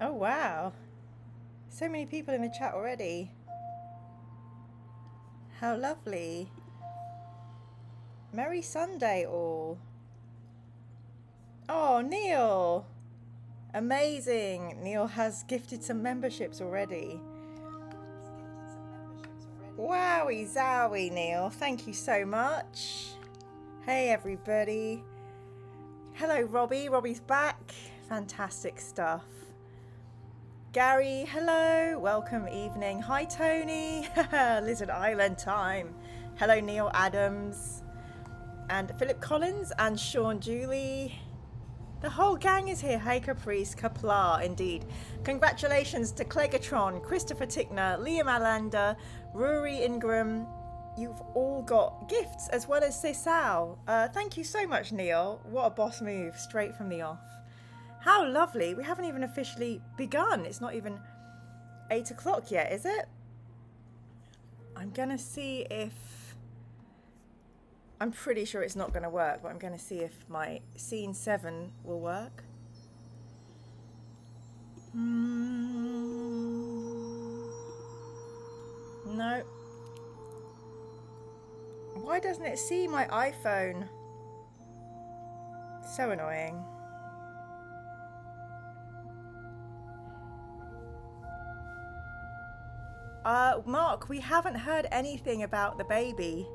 Oh, wow. So many people in the chat already. How lovely. Merry Sunday, all. Oh, Neil. Amazing. Neil has gifted some memberships already. Wowie zowie, Neil. Thank you so much. Hey, everybody. Hello, Robbie. Robbie's back. Fantastic stuff. Gary, hello. Welcome evening. Hi, Tony. Lizard Island time. Hello, Neil Adams. And Philip Collins and Sean Julie. The whole gang is here. Hey, Caprice, Kapla, indeed. Congratulations to Clegatron, Christopher Tickner, Liam Alander, Rory Ingram. You've all got gifts as well as Sisal. Thank you so much, Neil. What a boss move, straight from the off. How lovely. We haven't even officially begun. It's not even 8 o'clock yet, is it? I'm going to see if... I'm pretty sure it's not going to work, but I'm going to see if my scene 7 will work. No. Why doesn't it see my iPhone? So annoying. Mark, we haven't heard anything about the baby.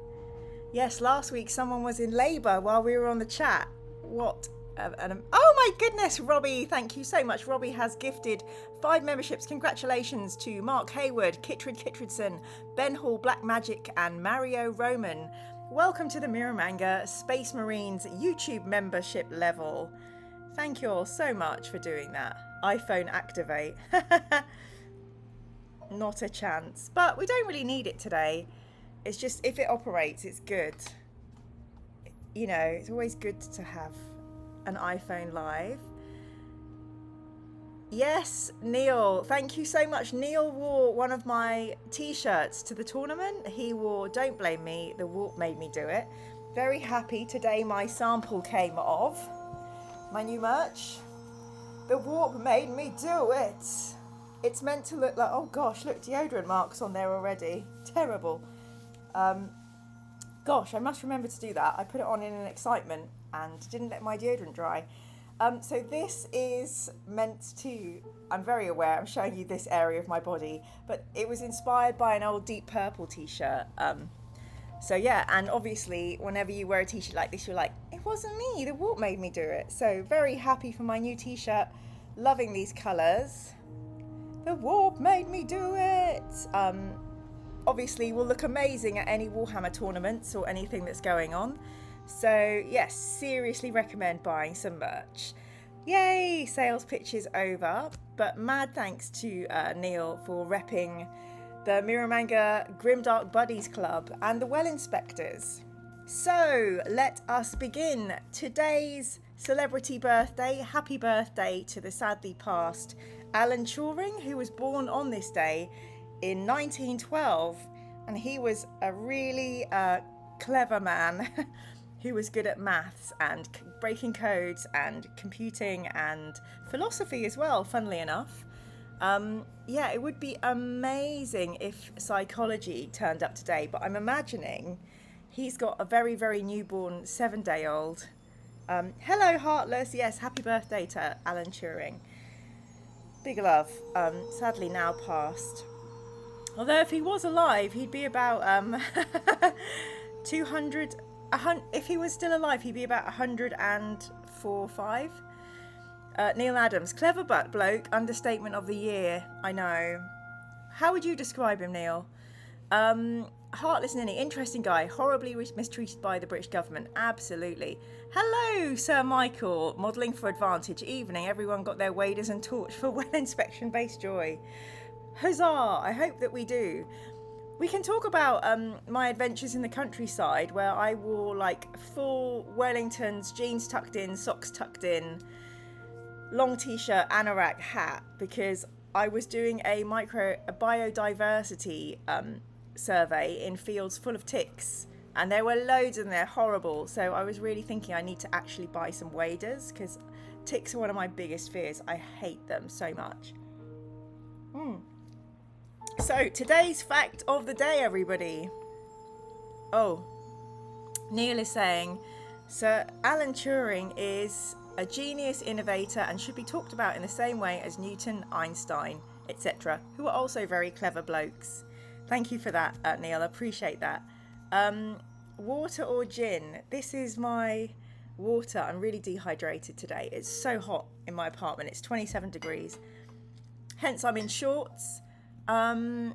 Yes, last week someone was in labour while we were on the chat. What? Oh my goodness, Robbie, thank you so much. Robbie has gifted 5 memberships. Congratulations to Mark Hayward, Kittred Kittredson, Ben Hall Black Magic and Mario Roman. Welcome to the Mirror Manga Space Marines YouTube membership level. Thank you all so much for doing that. iPhone activate. Not a chance. But we don't really need it today. It's just if it operates, it's good. You know, it's always good to have an iPhone live. Yes, Neil, thank you so much. Neil wore one of my t-shirts to the tournament. He wore Don't Blame Me, the warp made me do it. Very happy today my sample came of my new merch. The warp made me do it. It's meant to look like, oh gosh, look, deodorant marks on there already. Terrible. Gosh, I must remember to do that. I put it on in an excitement and didn't let my deodorant dry. So this is meant to, I'm very aware, I'm showing you this area of my body, but it was inspired by an old Deep Purple t-shirt. So yeah, and obviously whenever you wear a t-shirt like this, you're like, it wasn't me, the warp made me do it. So very happy for my new t-shirt, loving these colours. The warp made me do it. Obviously will look amazing at any Warhammer tournaments or anything that's going on. So yes, seriously recommend buying some merch. Yay, sales pitch is over, but mad thanks to Neil for repping the Mirror Manga Grimdark Buddies Club and the Well Inspectors. So let us begin today's celebrity birthday. Happy birthday to the sadly passed Alan Turing, who was born on this day in 1912, and he was a really clever man who was good at maths and breaking codes and computing and philosophy as well, funnily enough. Yeah, it would be amazing if psychology turned up today, but I'm imagining he's got a very, very newborn 7-day-old. Hello, Heartless. Yes, happy birthday to Alan Turing. Big love. Sadly now passed. Although if he was alive, he'd be about 200. If he was still alive, he'd be about 104, 5. Neil Adams, clever butt bloke, understatement of the year. I know. How would you describe him, Neil? Heartless Ninny, interesting guy, horribly mistreated by the British government. Absolutely. Hello, Sir Michael. Modelling for advantage. Evening. Everyone got their waders and torch for well inspection based joy. Huzzah! I hope that we do. We can talk about my adventures in the countryside, where I wore like full Wellingtons, jeans tucked in, socks tucked in, long t-shirt, anorak hat, because I was doing a biodiversity survey in fields full of ticks, and there were loads and they're horrible. So I was really thinking I need to actually buy some waders, because Ticks are one of my biggest fears. I hate them so much. So today's fact of the day, everybody. Oh, Neil is saying, Sir Alan Turing is a genius innovator and should be talked about in the same way as Newton, Einstein, etc., who are also very clever blokes. Thank you for that, Neil. I appreciate that. Water or gin? This is my water. I'm really dehydrated today. It's so hot in my apartment. It's 27 degrees. Hence, I'm in shorts. So,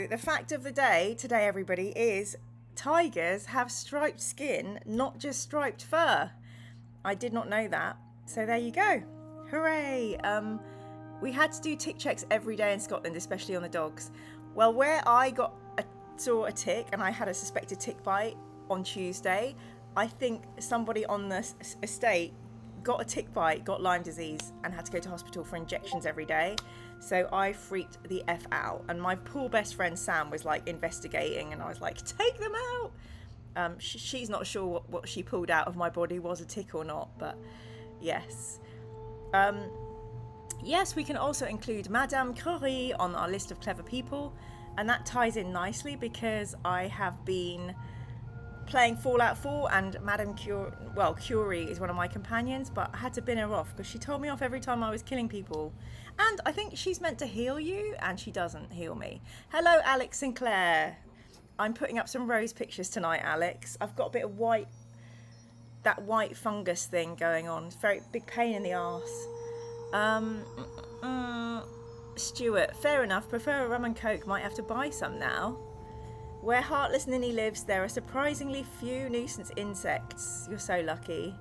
the fact of the day today, everybody, is tigers have striped skin, not just striped fur. I did not know that. So there you go. Hooray. We had to do tick checks every day in Scotland, especially on the dogs. Well, where I saw a tick and I had a suspected tick bite on Tuesday, I think somebody on the estate got a tick bite, got Lyme disease, and had to go to hospital for injections every day. So I freaked the F out. And my poor best friend Sam was like investigating, and I was like, take them out. She's not sure what she pulled out of my body was a tick or not, but yes. Yes, we can also include Madame Curie on our list of clever people, and that ties in nicely because I have been playing Fallout 4 and Madame Curie is one of my companions, but I had to bin her off because she told me off every time I was killing people. And I think she's meant to heal you, and she doesn't heal me. Hello, Alex Sinclair. I'm putting up some rose pictures tonight, Alex. I've got a bit of that white fungus thing going on. It's a very big pain in the arse. Stuart, fair enough. Prefer a rum and coke. Might have to buy some now. Where Heartless Ninny lives, there are surprisingly few nuisance insects. You're so lucky.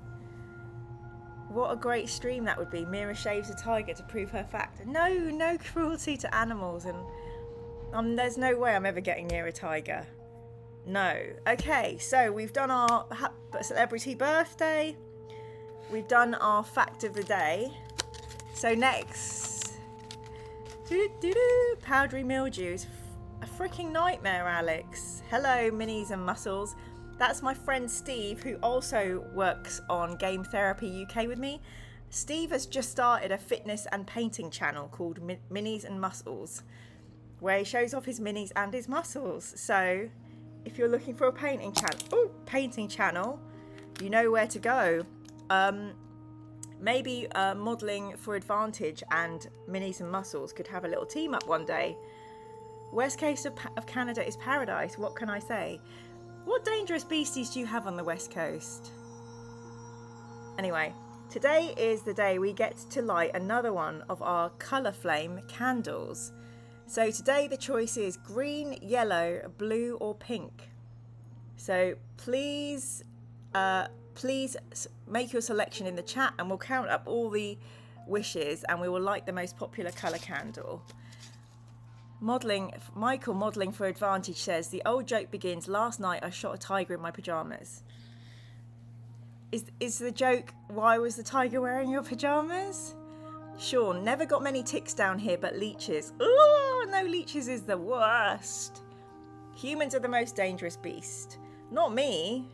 What a great stream that would be. Mira shaves a tiger to prove her fact. No cruelty to animals, and there's no way I'm ever getting near a tiger. No. Okay, so we've done our celebrity birthday. We've done our fact of the day. So next, powdery mildews. A freaking nightmare, Alex. Hello, Minis and Muscles. That's my friend Steve, who also works on Game Therapy UK with me. Steve has just started a fitness and painting channel called Minis and Muscles, where he shows off his minis and his muscles. So if you're looking for a painting channel, you know where to go. Maybe Modelling for Advantage and Minis and Muscles could have a little team up one day. West coast of Canada is paradise. What can I say? What dangerous beasties do you have on the west coast? Anyway, today is the day we get to light another one of our colour flame candles. So today the choice is green, yellow, blue or pink. So please make your selection in the chat and we'll count up all the wishes and we will light the most popular colour candle. Michael Modelling for Advantage says, the old joke begins, last night I shot a tiger in my pyjamas. Is the joke, why was the tiger wearing your pyjamas? Sean, never got many ticks down here but leeches. Oh, no, leeches is the worst. Humans are the most dangerous beast. Not me,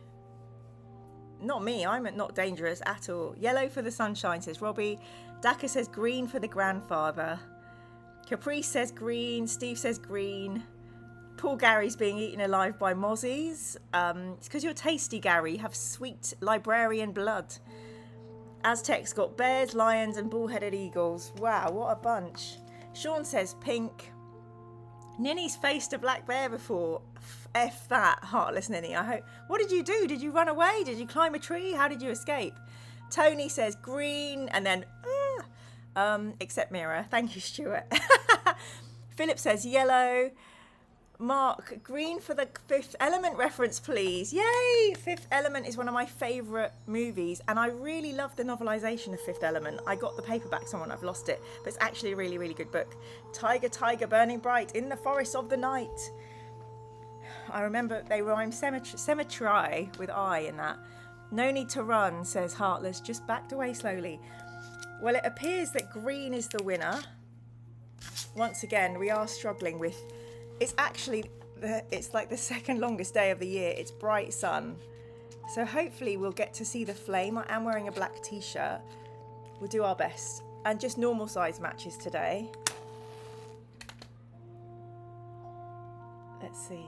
I'm not dangerous at all. Yellow for the sunshine, says Robbie. Daka says green for the grandfather. Caprice says green. Steve says green. Poor Gary's being eaten alive by mozzies. It's because you're tasty, Gary. You have sweet librarian blood. Aztecs got bears, lions and bull-headed eagles. Wow, what a bunch. Sean says pink. Ninny's faced a black bear before. F that, heartless Ninny. I hope. What did you do? Did you run away? Did you climb a tree? How did you escape? Tony says green and then except Mira. Thank you, Stuart. Philip says yellow. Mark, green for the Fifth Element reference, please. Yay! Fifth Element is one of my favourite movies, and I really love the novelisation of Fifth Element. I got the paperback somewhere, I've lost it, but it's actually a really, really good book. Tiger, tiger, burning bright in the forest of the night. I remember they rhyme cemetery with I in that. No need to run, says Heartless, just backed away slowly. Well, it appears that green is the winner. Once again, we are struggling with... It's actually, it's like the second longest day of the year. It's bright sun. So hopefully we'll get to see the flame. I am wearing a black t-shirt. We'll do our best. And just normal size matches today. Let's see.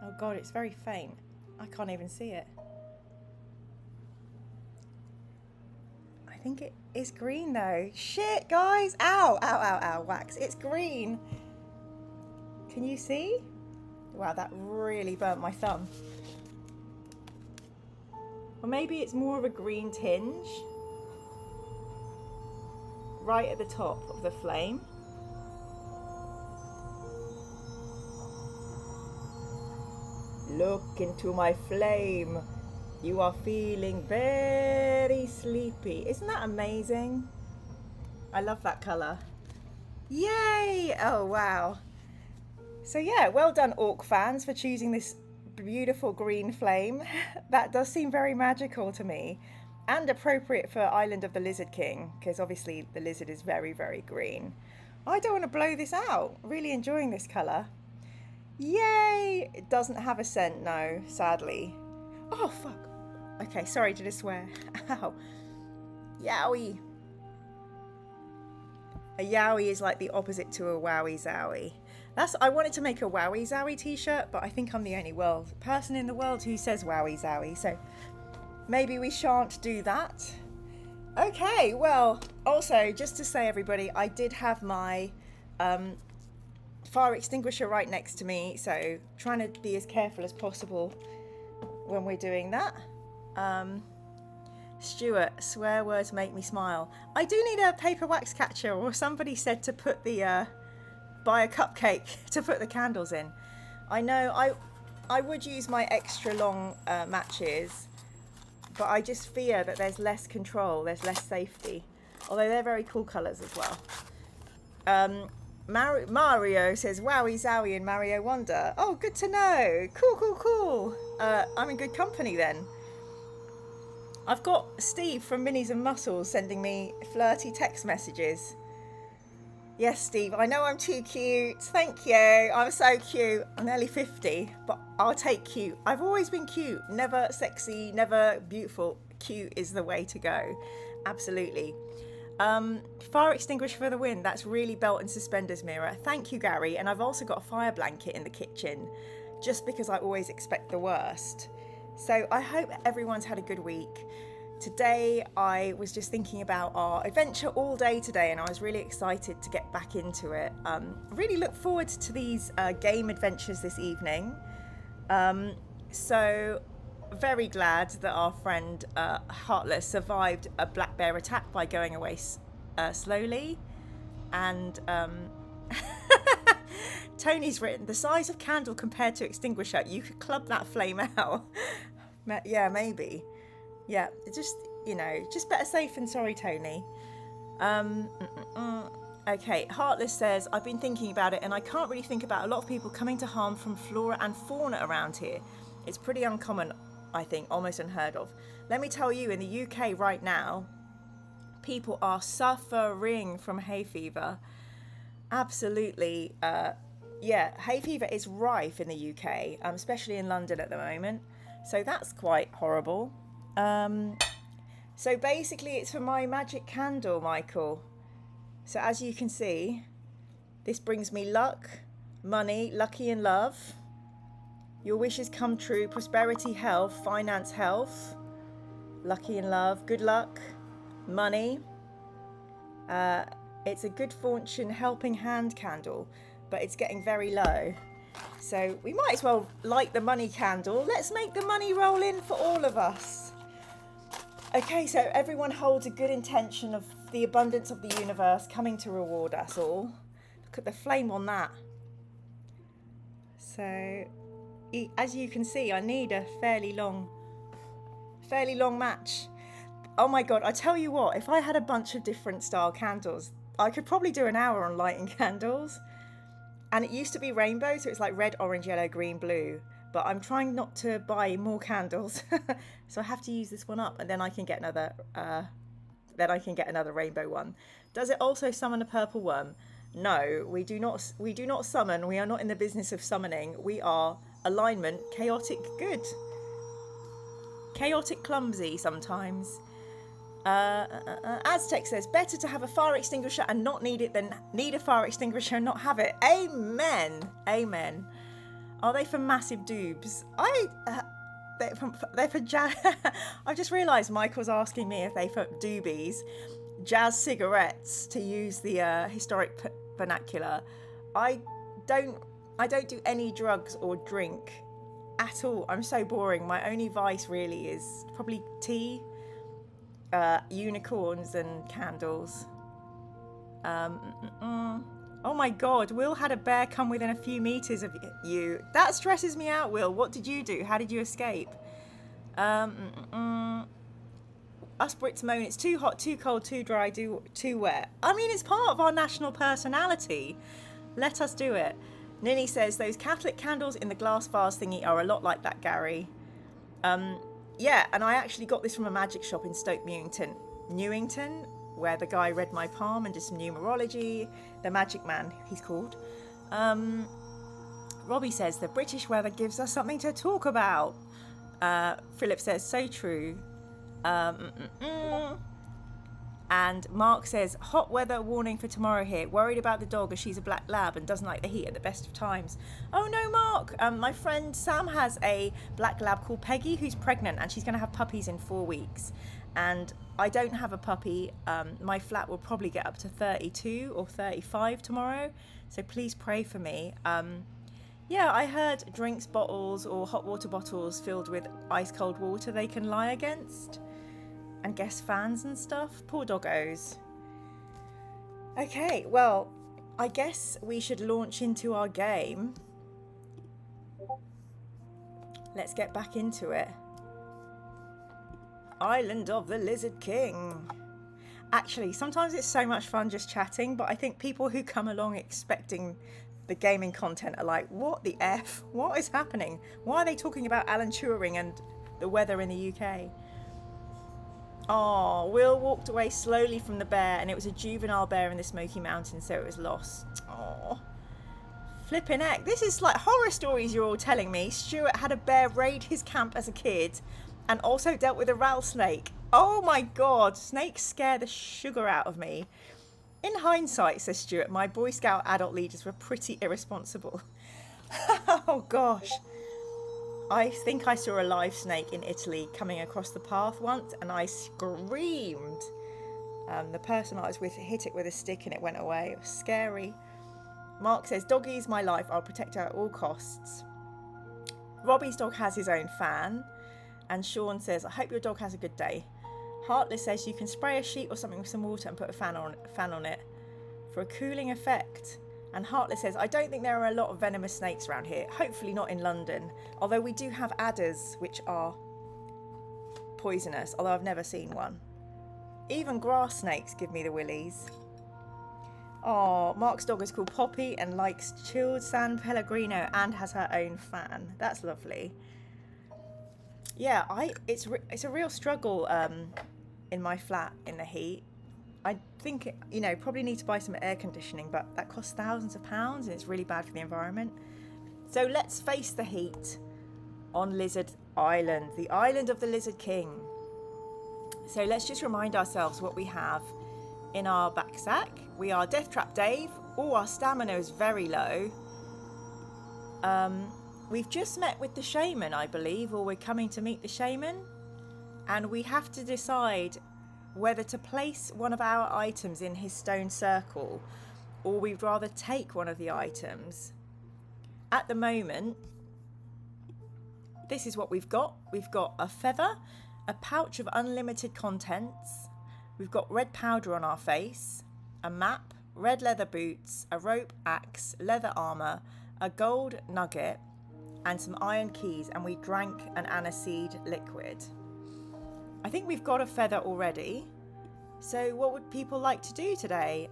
Oh God, it's very faint. I can't even see it. I think it is green though. Shit, guys. Ow, ow, ow, ow, wax. It's green. Can you see? Wow, that really burnt my thumb. Or maybe it's more of a green tinge. Right at the top of the flame. Look into my flame. You are feeling very sleepy. Isn't that amazing? I love that colour. Yay! Oh, wow. So yeah, well done, Orc fans, for choosing this beautiful green flame. That does seem very magical to me. And appropriate for Island of the Lizard King, because obviously the lizard is very, very green. I don't want to blow this out. Really enjoying this colour. Yay! It doesn't have a scent, no, sadly. Oh, fuck. Okay, sorry, did I swear? Ow. Yowie. A yowie is like the opposite to a wowie zowie. I wanted to make a wowie zowie t-shirt, but I think I'm the only person in the world who says wowie zowie, so maybe we shan't do that. Okay, well, also, just to say, everybody, I did have my fire extinguisher right next to me, so trying to be as careful as possible when we're doing that. Stuart, swear words make me smile. I do need a paper wax catcher, or somebody said to put the buy a cupcake to put the candles in. I know I would use my extra long matches, but I just fear that there's less control, there's less safety, although they're very cool colours as well. Mario says wowie zowie and Mario Wonder. Oh, good to know. Cool. I'm in good company then. I've got Steve from Minis and Muscles sending me flirty text messages. Yes, Steve, I know I'm too cute. Thank you. I'm so cute. I'm nearly 50, but I'll take cute. I've always been cute. Never sexy, never beautiful. Cute is the way to go. Absolutely. Fire extinguisher for the win. That's really belt and suspenders, Mira. Thank you, Gary. And I've also got a fire blanket in the kitchen, just because I always expect the worst. So I hope everyone's had a good week. Today I was just thinking about our adventure all day today, and I was really excited to get back into it. Really look forward to these game adventures this evening. So very glad that our friend Heartless survived a black bear attack by going away slowly. And Tony's written, the size of candle compared to extinguisher, you could club that flame out. Yeah, maybe. Yeah, just, just better safe than sorry, Tony. Okay, Heartless says, I've been thinking about it and I can't really think about a lot of people coming to harm from flora and fauna around here. It's pretty uncommon, I think, almost unheard of. Let me tell you, in the UK right now, people are suffering from hay fever. Absolutely. Yeah, hay fever is rife in the UK, especially in London at the moment. So that's quite horrible. So basically it's for my magic candle, Michael. So as you can see, this brings me luck, money, lucky and love. Your wishes come true, prosperity, health, finance, health, lucky and love, good luck, money. It's a good fortune helping hand candle, but it's getting very low. So we might as well light the money candle. Let's make the money roll in for all of us. Okay, so everyone holds a good intention of the abundance of the universe coming to reward us all. Look at the flame on that. So, as you can see, I need a fairly long match. Oh my God, I tell you what, if I had a bunch of different style candles, I could probably do an hour on lighting candles. And it used to be rainbow, so it's like red, orange, yellow, green, blue. But I'm trying not to buy more candles, so I have to use this one up, and then I can get another. Then I can get another rainbow one. Does it also summon a purple worm? No, we do not. We do not summon. We are not in the business of summoning. We are alignment, chaotic good, chaotic clumsy sometimes. Aztec says, better to have a fire extinguisher and not need it than need a fire extinguisher and not have it. Amen. Amen. Are they for massive doobs? They're for jazz. I just realised Michael's asking me if they for doobies, jazz cigarettes, to use the historic vernacular. I don't do any drugs or drink at all. I'm so boring. My only vice really is probably tea, unicorns and candles. Oh my god, Will had a bear come within a few meters of you. That stresses me out, Will. What did you do? How did you escape? Us Brits moan it's too hot, too cold, too dry, too wet. I mean, it's part of our national personality. Let us do it. Ninny says those Catholic candles in the glass vase thingy are a lot like that, Gary. Yeah, and I actually got this from a magic shop in Stoke Newington, where the guy read my palm and did some numerology. The Magic Man, he's called. Robbie says the British weather gives us something to talk about. Philip says so true. And Mark says hot weather warning for tomorrow here. Worried about the dog as she's a black lab and doesn't like the heat at the best of times. Oh no, Mark. My friend Sam has a black lab called Peggy who's pregnant and she's going to have puppies in 4 weeks. And I don't have a puppy. My flat will probably get up to 32 or 35 tomorrow. So please pray for me. Yeah, I heard drinks bottles or hot water bottles filled with ice cold water they can lie against. And guest fans and stuff. Poor doggos. Okay, well, I guess we should launch into our game. Let's get back into it. Island of the Lizard King. Actually, sometimes it's so much fun just chatting, but I think people who come along expecting the gaming content are like, what the F? What is happening? Why are they talking about Alan Turing and the weather in the UK? Oh, Will walked away slowly from the bear, and it was a juvenile bear in the Smoky Mountains, so it was lost. Oh, flipping heck. This is like horror stories you're all telling me. Stuart had a bear raid his camp as a kid and also dealt with a rattlesnake. Oh my god, snakes scare the sugar out of me. In hindsight, says Stuart, my Boy Scout adult leaders were pretty irresponsible. Oh gosh. I think I saw a live snake in Italy coming across the path once and I screamed. The person I was with hit it with a stick and it went away. It was scary. Mark says, doggy's my life. I'll protect her at all costs. Robbie's dog has his own fan. And Sean says, I hope your dog has a good day. Heartless says you can spray a sheet or something with some water and put a fan on it for a cooling effect. And Heartless says, I don't think there are a lot of venomous snakes around here. Hopefully not in London. Although we do have adders, which are poisonous. Although I've never seen one. Even grass snakes give me the willies. Oh, Mark's dog is called Poppy and likes chilled San Pellegrino and has her own fan. That's lovely. Yeah, it's a real struggle in my flat in the heat. I think, probably need to buy some air conditioning, but that costs thousands of pounds and it's really bad for the environment. So let's face the heat on Lizard Island, the island of the Lizard King. So let's just remind ourselves what we have in our backpack. We are Deathtrap Dave. Oh, our stamina is very low. We've just met with the shaman, I believe, or we're coming to meet the shaman. And we have to decide whether to place one of our items in his stone circle or we'd rather take one of the items. At the moment, this is what we've got. We've got a feather, a pouch of unlimited contents. We've got red powder on our face, a map, red leather boots, a rope, axe, leather armour, a gold nugget, and some iron keys, and we drank an aniseed liquid. I think we've got a feather already. So what would people like to do today?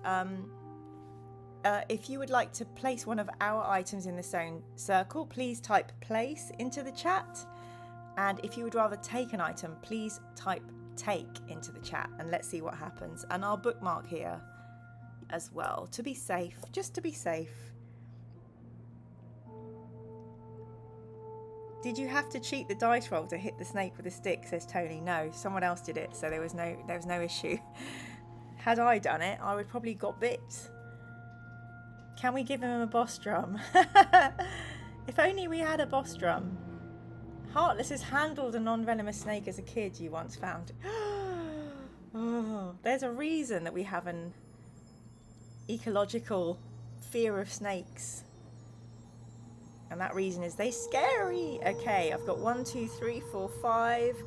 If you would like to place one of our items in the stone circle, please type place into the chat. And if you would rather take an item, please type take into the chat and let's see what happens. And I'll bookmark here. as well, to be safe, just to be safe. Did you have to cheat the dice roll to hit the snake with a stick, says Tony. No, someone else did it, so there was no issue. Had I done it, I would probably got bit. Can we give him a boss drum? If only we had a boss drum. Heartless has handled a non-venomous snake as a kid, you once found. Oh, there's a reason that we have an ecological fear of snakes. And that reason is they scary. Okay, I've got 1, 2, 3, 4, 5,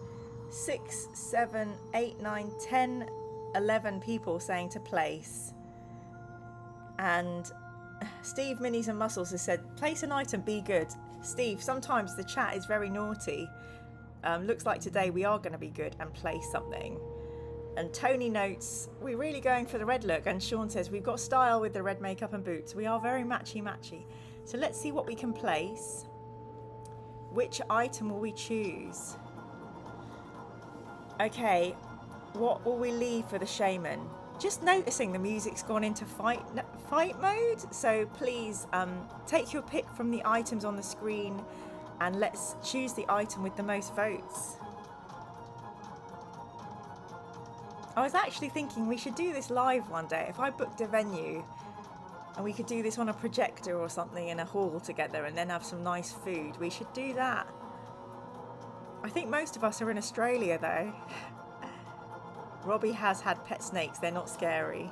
6, 7, 8, 9, 10, 11 people saying to place. And Steve, Minis and Muscles has said, place an item, be good. Steve, sometimes the chat is very naughty. Looks like today we are going to be good and place something. And Tony notes, we're really going for the red look. And Sean says, we've got style with the red makeup and boots. We are very matchy-matchy. So let's see what we can place. Which item will we choose? Okay, what will we leave for the shaman? Just noticing the music's gone into fight mode. So please take your pick from the items on the screen and let's choose the item with the most votes. I was actually thinking we should do this live one day. If I booked a venue and we could do this on a projector or something in a hall together and then have some nice food, we should do that. I think most of us are in Australia though. Robbie has had pet snakes, they're not scary.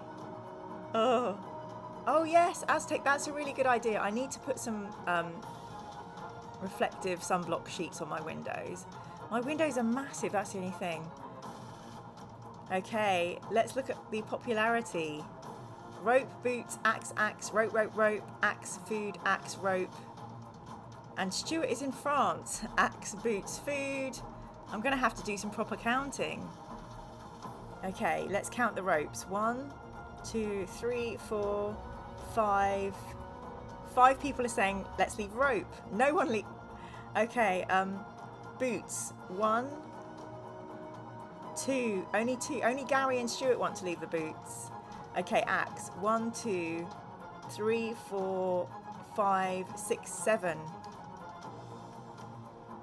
Oh yes, Aztec, that's a really good idea. I need to put some reflective sunblock sheets on my windows. My windows are massive, that's the only thing. Okay, let's look at the popularity. Rope, boots, axe, axe, rope, rope, rope, axe, food, axe, rope. And Stuart is in France. Axe, boots, food. I'm going to have to do some proper counting. Okay, let's count the ropes. 1, 2, 3, 4, 5. 5 people are saying, let's leave rope. No one leave. Okay, boots. 1, 2. Only 2. Only Gary and Stuart want to leave the boots. Okay, axe. 1, 2, 3, 4, 5, 6, 7.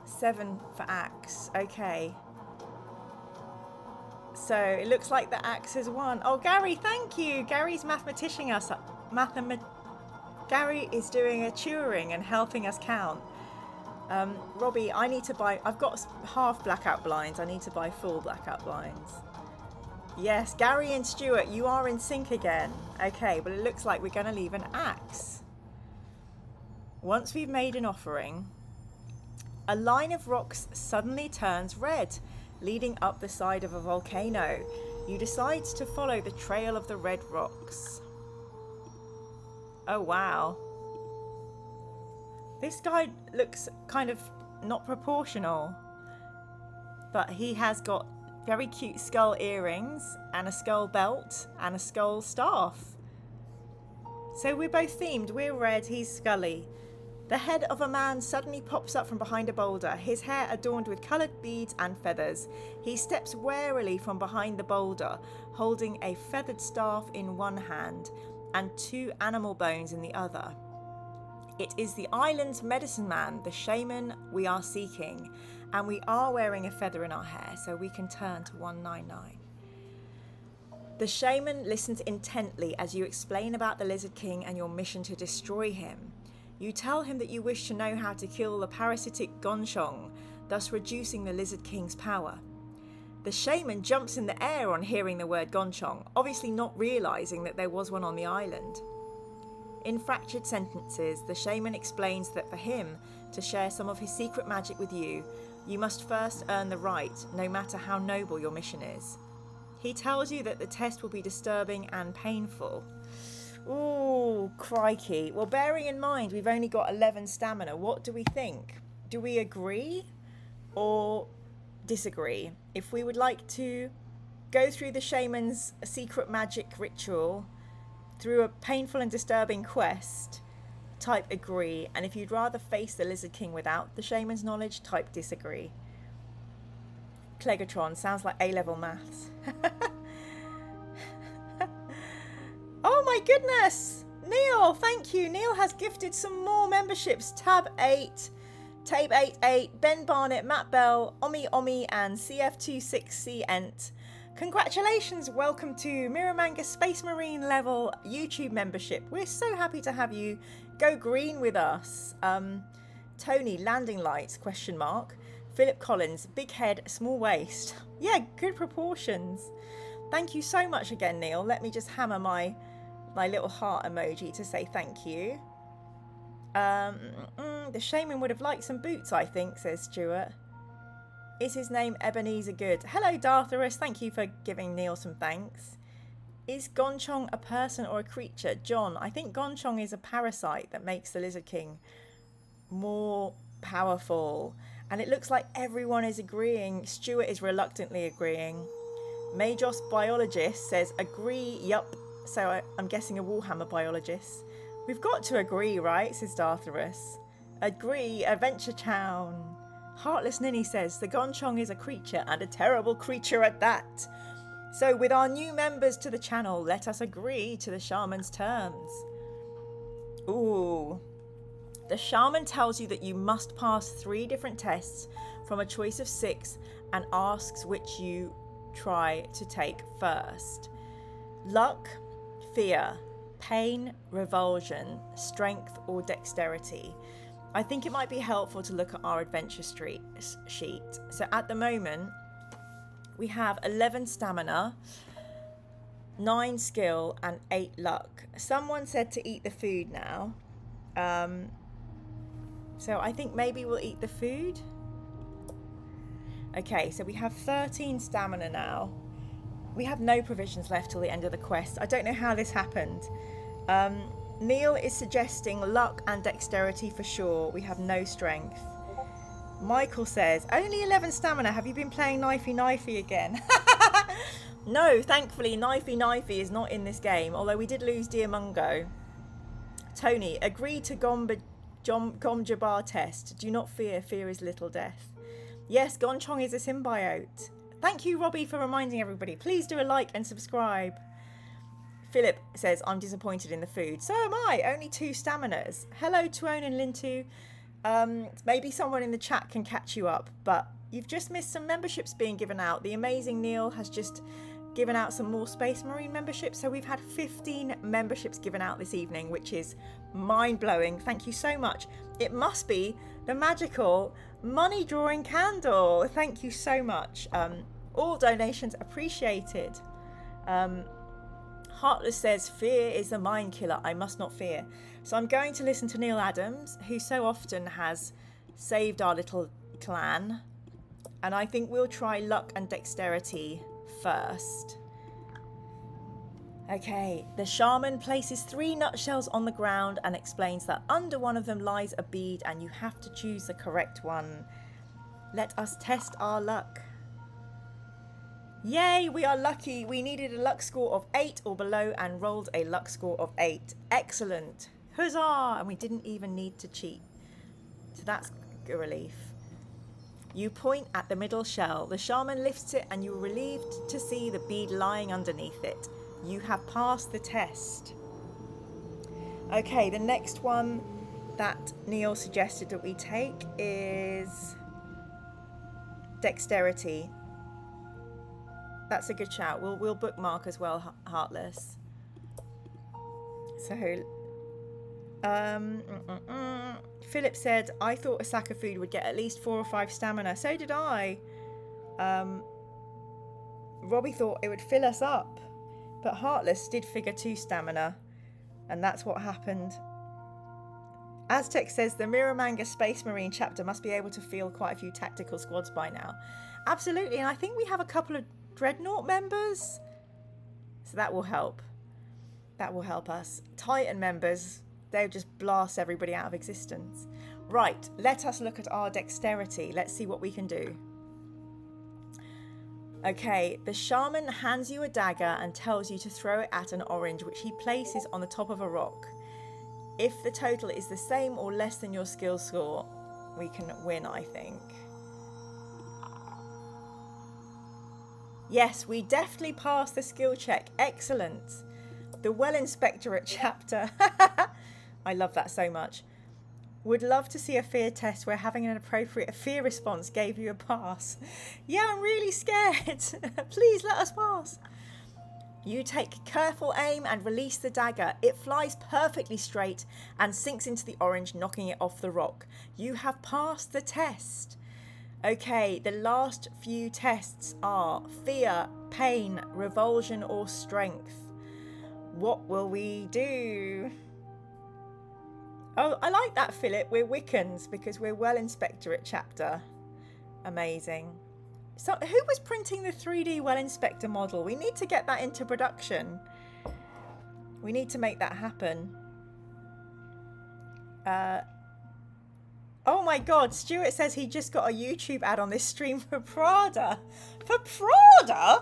7 for axe. Okay. So it looks like the axe has won. Oh, Gary, thank you. Gary's mathematicianing us. Gary is doing a Turing and helping us count. Robbie, I need to buy... I've got half blackout blinds. I need to buy full blackout blinds. Yes, Gary and Stuart, you are in sync again. Okay, but it looks like we're going to leave an axe. Once we've made an offering, a line of rocks suddenly turns red, leading up the side of a volcano. You decide to follow the trail of the red rocks. Oh, wow. This guy looks kind of not proportional, but he has got very cute skull earrings and a skull belt and a skull staff. So we're both themed. We're red, he's scully. The head of a man suddenly pops up from behind a boulder, his hair adorned with coloured beads and feathers. He steps warily from behind the boulder, holding a feathered staff in one hand and 2 animal bones in the other. It is the island's medicine man, the shaman we are seeking, and we are wearing a feather in our hair, so we can turn to 199. The shaman listens intently as you explain about the Lizard King and your mission to destroy him. You tell him that you wish to know how to kill the parasitic gonong, thus reducing the Lizard King's power. The shaman jumps in the air on hearing the word gonong, obviously not realising that there was one on the island. In fractured sentences, the shaman explains that for him to share some of his secret magic with you, you must first earn the right, no matter how noble your mission is. He tells you that the test will be disturbing and painful. Ooh, crikey. Well, bearing in mind we've only got 11 stamina, what do we think? Do we agree or disagree? If we would like to go through the shaman's secret magic ritual through a painful and disturbing quest, type agree. And if you'd rather face the Lizard King without the shaman's knowledge, type disagree. Clegatron sounds like A-level maths. Oh my goodness. Neil, thank you. Neil has gifted some more memberships. Tab 8, Tape 88, Ben Barnett, Matt Bell, Omi, and CF26C Ent. Congratulations, welcome to Mirror Manga Space Marine level YouTube membership. We're so happy to have you go green with us. Tony, landing lights, question mark. Philip Collins, big head, small waist. Yeah, good proportions. Thank you so much again, Neil. Let me just hammer my little heart emoji to say thank you. The shaman would have liked some boots, I think, says Stuart. Is his name Ebenezer Good? Hello, Dartharus. Thank you for giving Neil some thanks. Is Gonchong a person or a creature? John, I think Gonchong is a parasite that makes the Lizard King more powerful. And it looks like everyone is agreeing. Stuart is reluctantly agreeing. Majos Biologist says, agree, yup. So I'm guessing a Warhammer biologist. We've got to agree, right? Says Dartharus. Agree, Adventure Town. Heartless Ninny says, the Gonchong is a creature and a terrible creature at that. So with our new members to the channel, let us agree to the shaman's terms. Ooh. The shaman tells you that you must pass 3 different tests from a choice of 6 and asks which you try to take first. Luck, fear, pain, revulsion, strength, or dexterity. I think it might be helpful to look at our adventure sheet. So at the moment, we have 11 stamina, 9 skill, and 8 luck. Someone said to eat the food now. So I think maybe we'll eat the food. Okay, so we have 13 stamina now. We have no provisions left till the end of the quest. I don't know how this happened. Neil is suggesting luck and dexterity for sure. We have no strength. Michael says, only 11 stamina. Have you been playing Knifey again? No, thankfully, Knifey is not in this game, although we did lose Dear Mungo. Tony, agree to Gomjabar test. Do not fear. Fear is little death. Yes, Gonchong is a symbiote. Thank you, Robbie, for reminding everybody. Please do a like and subscribe. Philip says, I'm disappointed in the food. So am I. Only 2 staminas. Hello, Tuone and Lintu. Maybe someone in the chat can catch you up, but you've just missed some memberships being given out. The amazing Neil has just given out some more Space Marine memberships. So we've had 15 memberships given out this evening, which is mind-blowing. Thank you so much. It must be the magical money drawing candle. Thank you so much. All donations appreciated. Heartless says, fear is the mind killer. I must not fear. So I'm going to listen to Neil Adams, who so often has saved our little clan. And I think we'll try luck and dexterity first. Okay, the shaman places 3 nutshells on the ground and explains that under one of them lies a bead and you have to choose the correct one. Let us test our luck. Yay, we are lucky. We needed a luck score of 8 or below and rolled a luck score of 8. Excellent. Huzzah! And we didn't even need to cheat. So that's a relief. You point at the middle shell. The shaman lifts it and you're relieved to see the bead lying underneath it. You have passed the test. Okay, the next one that Neil suggested that we take is dexterity. That's a good shout. We'll bookmark as well, Heartless. So, Philip said, I thought a sack of food would get at least 4 or 5 stamina. So did I. Robbie thought it would fill us up. But Heartless did figure 2 stamina. And that's what happened. Aztec says, the Mirror Manga Space Marine chapter must be able to field quite a few tactical squads by now. Absolutely. And I think we have a couple of Dreadnought members. So that will help. That will help us. Titan members, they'll just blast everybody out of existence. Right, let us look at our dexterity. Let's see what we can do. Okay, the shaman hands you a dagger and tells you to throw it at an orange, which he places on the top of a rock. If the total is the same or less than your skill score, we can win, I think. Yes, we definitely passed the skill check. Excellent. The Well Inspectorate chapter. I love that so much. Would love to see a fear test where having an appropriate fear response gave you a pass. Yeah, I'm really scared. Please let us pass. You take careful aim and release the dagger. It flies perfectly straight and sinks into the orange, knocking it off the rock. You have passed the test. Okay, the last few tests are fear, pain, revulsion, or strength. What will we do? Oh, I like that, Philip. We're Wiccans because we're Well Inspectorate chapter. Amazing. So who was printing the 3D Well Inspector model? We need to get that into production. We need to make that happen. Oh my God, Stuart says he just got a YouTube ad on this stream for Prada. For Prada?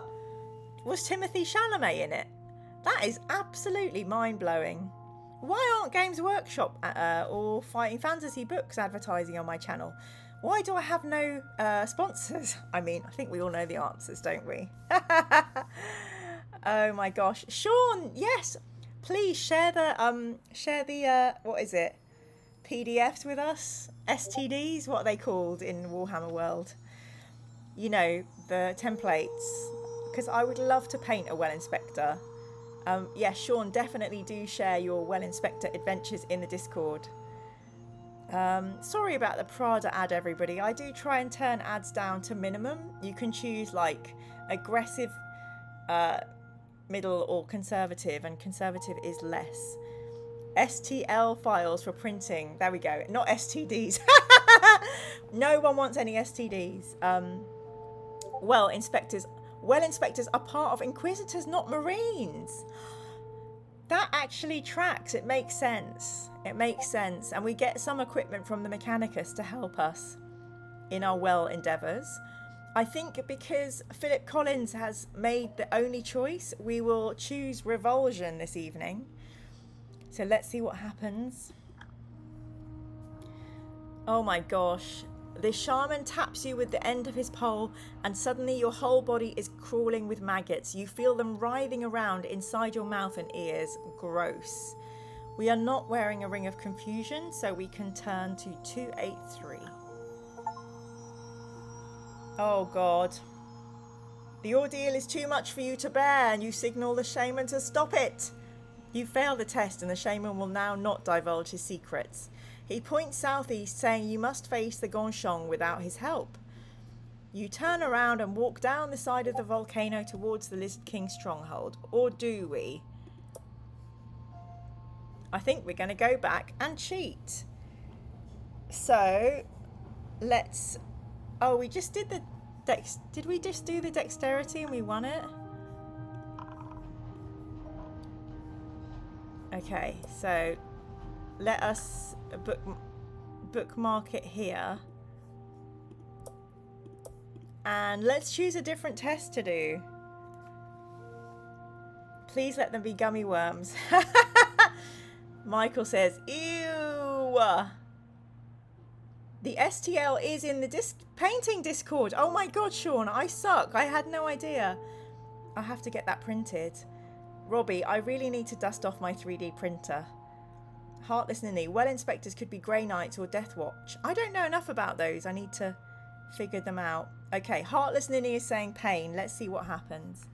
Was Timothy Chalamet in it? That is absolutely mind-blowing. Why aren't Games Workshop or Fighting Fantasy Books advertising on my channel? Why do I have no sponsors? I mean, I think we all know the answers, don't we? Oh my gosh. Sean, yes, please share the what is it? PDFs with us? STDs? What are they called in Warhammer World? You know, the templates. Because I would love to paint a Well Inspector. Yeah, Sean, definitely do share your Well Inspector adventures in the Discord. Sorry about the Prada ad, everybody. I do try and turn ads down to minimum. You can choose like aggressive, middle, or conservative, and conservative is less. STL files for printing. There we go. Not STDs. No one wants any STDs. Well inspectors are part of Inquisitors, not Marines. That actually tracks. It makes sense. It makes sense. And we get some equipment from the Mechanicus to help us in our well endeavours. I think because Philip Collins has made the only choice, we will choose Revulsion this evening. So let's see what happens. Oh my gosh. The shaman taps you with the end of his pole and suddenly your whole body is crawling with maggots. You feel them writhing around inside your mouth and ears. Gross. We are not wearing a ring of confusion, so we can turn to 283. Oh God. The ordeal is too much for you to bear and you signal the shaman to stop it. You fail the test and the shaman will now not divulge his secrets. He points southeast, saying you must face the gonong without his help. You turn around and walk down the side of the volcano towards the Lizard King's stronghold. Or do we? I think we're going to go back and cheat. So, let's... Oh, we just did the... Did we just do the dexterity and we won it? Okay, so let us bookmark it here. And let's choose a different test to do. Please let them be gummy worms. Michael says, ew. The STL is in the painting Discord. Oh my God, Sean, I suck. I had no idea. I'll have to get that printed. Robbie, I really need to dust off my 3D printer. Heartless Ninny, Well Inspectors could be Grey Knights or Death Watch. I don't know enough about those. I need to figure them out. Okay, Heartless Ninny is saying pain. Let's see what happens.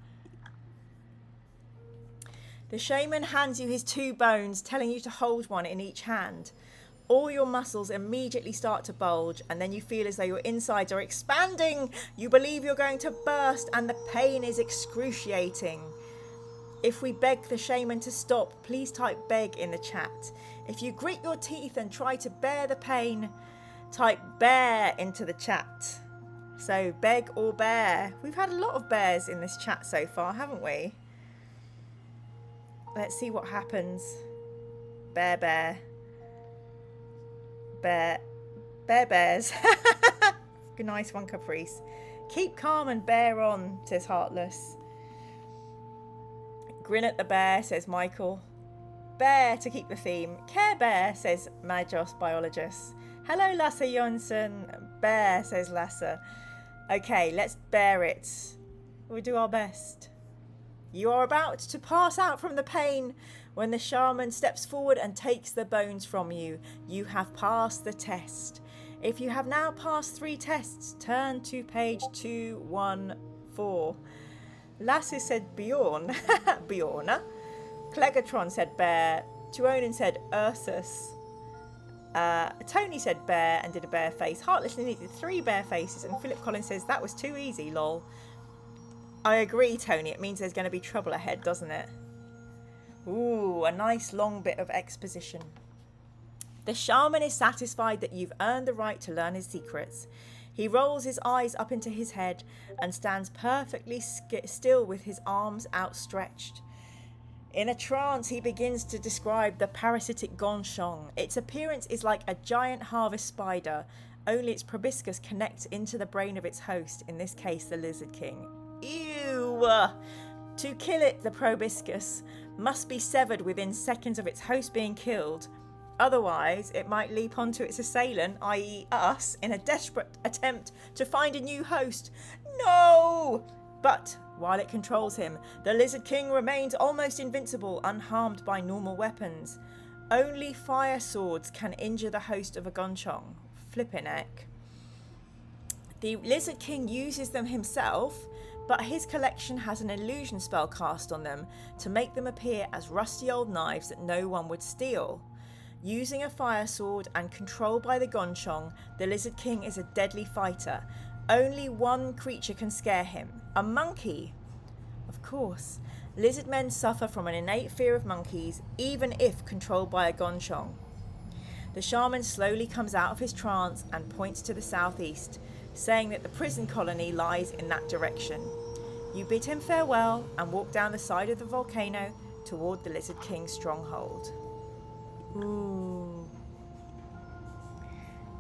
The shaman hands you his 2 bones, telling you to hold one in each hand. All your muscles immediately start to bulge, and then you feel as though your insides are expanding. You believe you're going to burst, and the pain is excruciating. If we beg the shaman to stop, please type beg in the chat. If you grit your teeth and try to bear the pain, type bear into the chat. So beg or bear. We've had a lot of bears in this chat so far, haven't we? Let's see what happens. Bear, bear. Bear. Bear bears. Good, nice one, Caprice. Keep calm and bear on, says Heartless. Grin at the bear, says Michael. Bear to keep the theme. Care Bear, says Majos Biologist. Hello, Lasse Jonsson. Bear, says Lasse. Okay, let's bear it. We'll do our best. You are about to pass out from the pain when the shaman steps forward and takes the bones from you. You have passed the test. If you have now passed 3 tests, turn to page 214. Lassie said Bjorn. Bjorna. Clegatron said bear. Tuonen said Ursus. Tony said bear and did a bear face. Heartlessly needed 3 bear faces. And Philip Collins says that was too easy, lol. I agree, Tony. It means there's going to be trouble ahead, doesn't it? Ooh, a nice long bit of exposition. The shaman is satisfied that you've earned the right to learn his secrets. He rolls his eyes up into his head and stands perfectly still with his arms outstretched. In a trance, he begins to describe the parasitic gonong. Its appearance is like a giant harvest spider, only its proboscis connects into the brain of its host, in this case the Lizard King. Ew! To kill it, the proboscis must be severed within seconds of its host being killed. Otherwise, it might leap onto its assailant, i.e. us, in a desperate attempt to find a new host. No! But while it controls him, the Lizard King remains almost invincible, unharmed by normal weapons. Only fire swords can injure the host of a gonong. Flippin' heck. The Lizard King uses them himself, but his collection has an illusion spell cast on them to make them appear as rusty old knives that no one would steal. Using a fire sword and controlled by the gonong, the Lizard King is a deadly fighter. Only one creature can scare him, a monkey. Of course, lizard men suffer from an innate fear of monkeys, even if controlled by a gonong. The shaman slowly comes out of his trance and points to the southeast, saying that the prison colony lies in that direction. You bid him farewell and walk down the side of the volcano toward the Lizard King's stronghold. Ooh.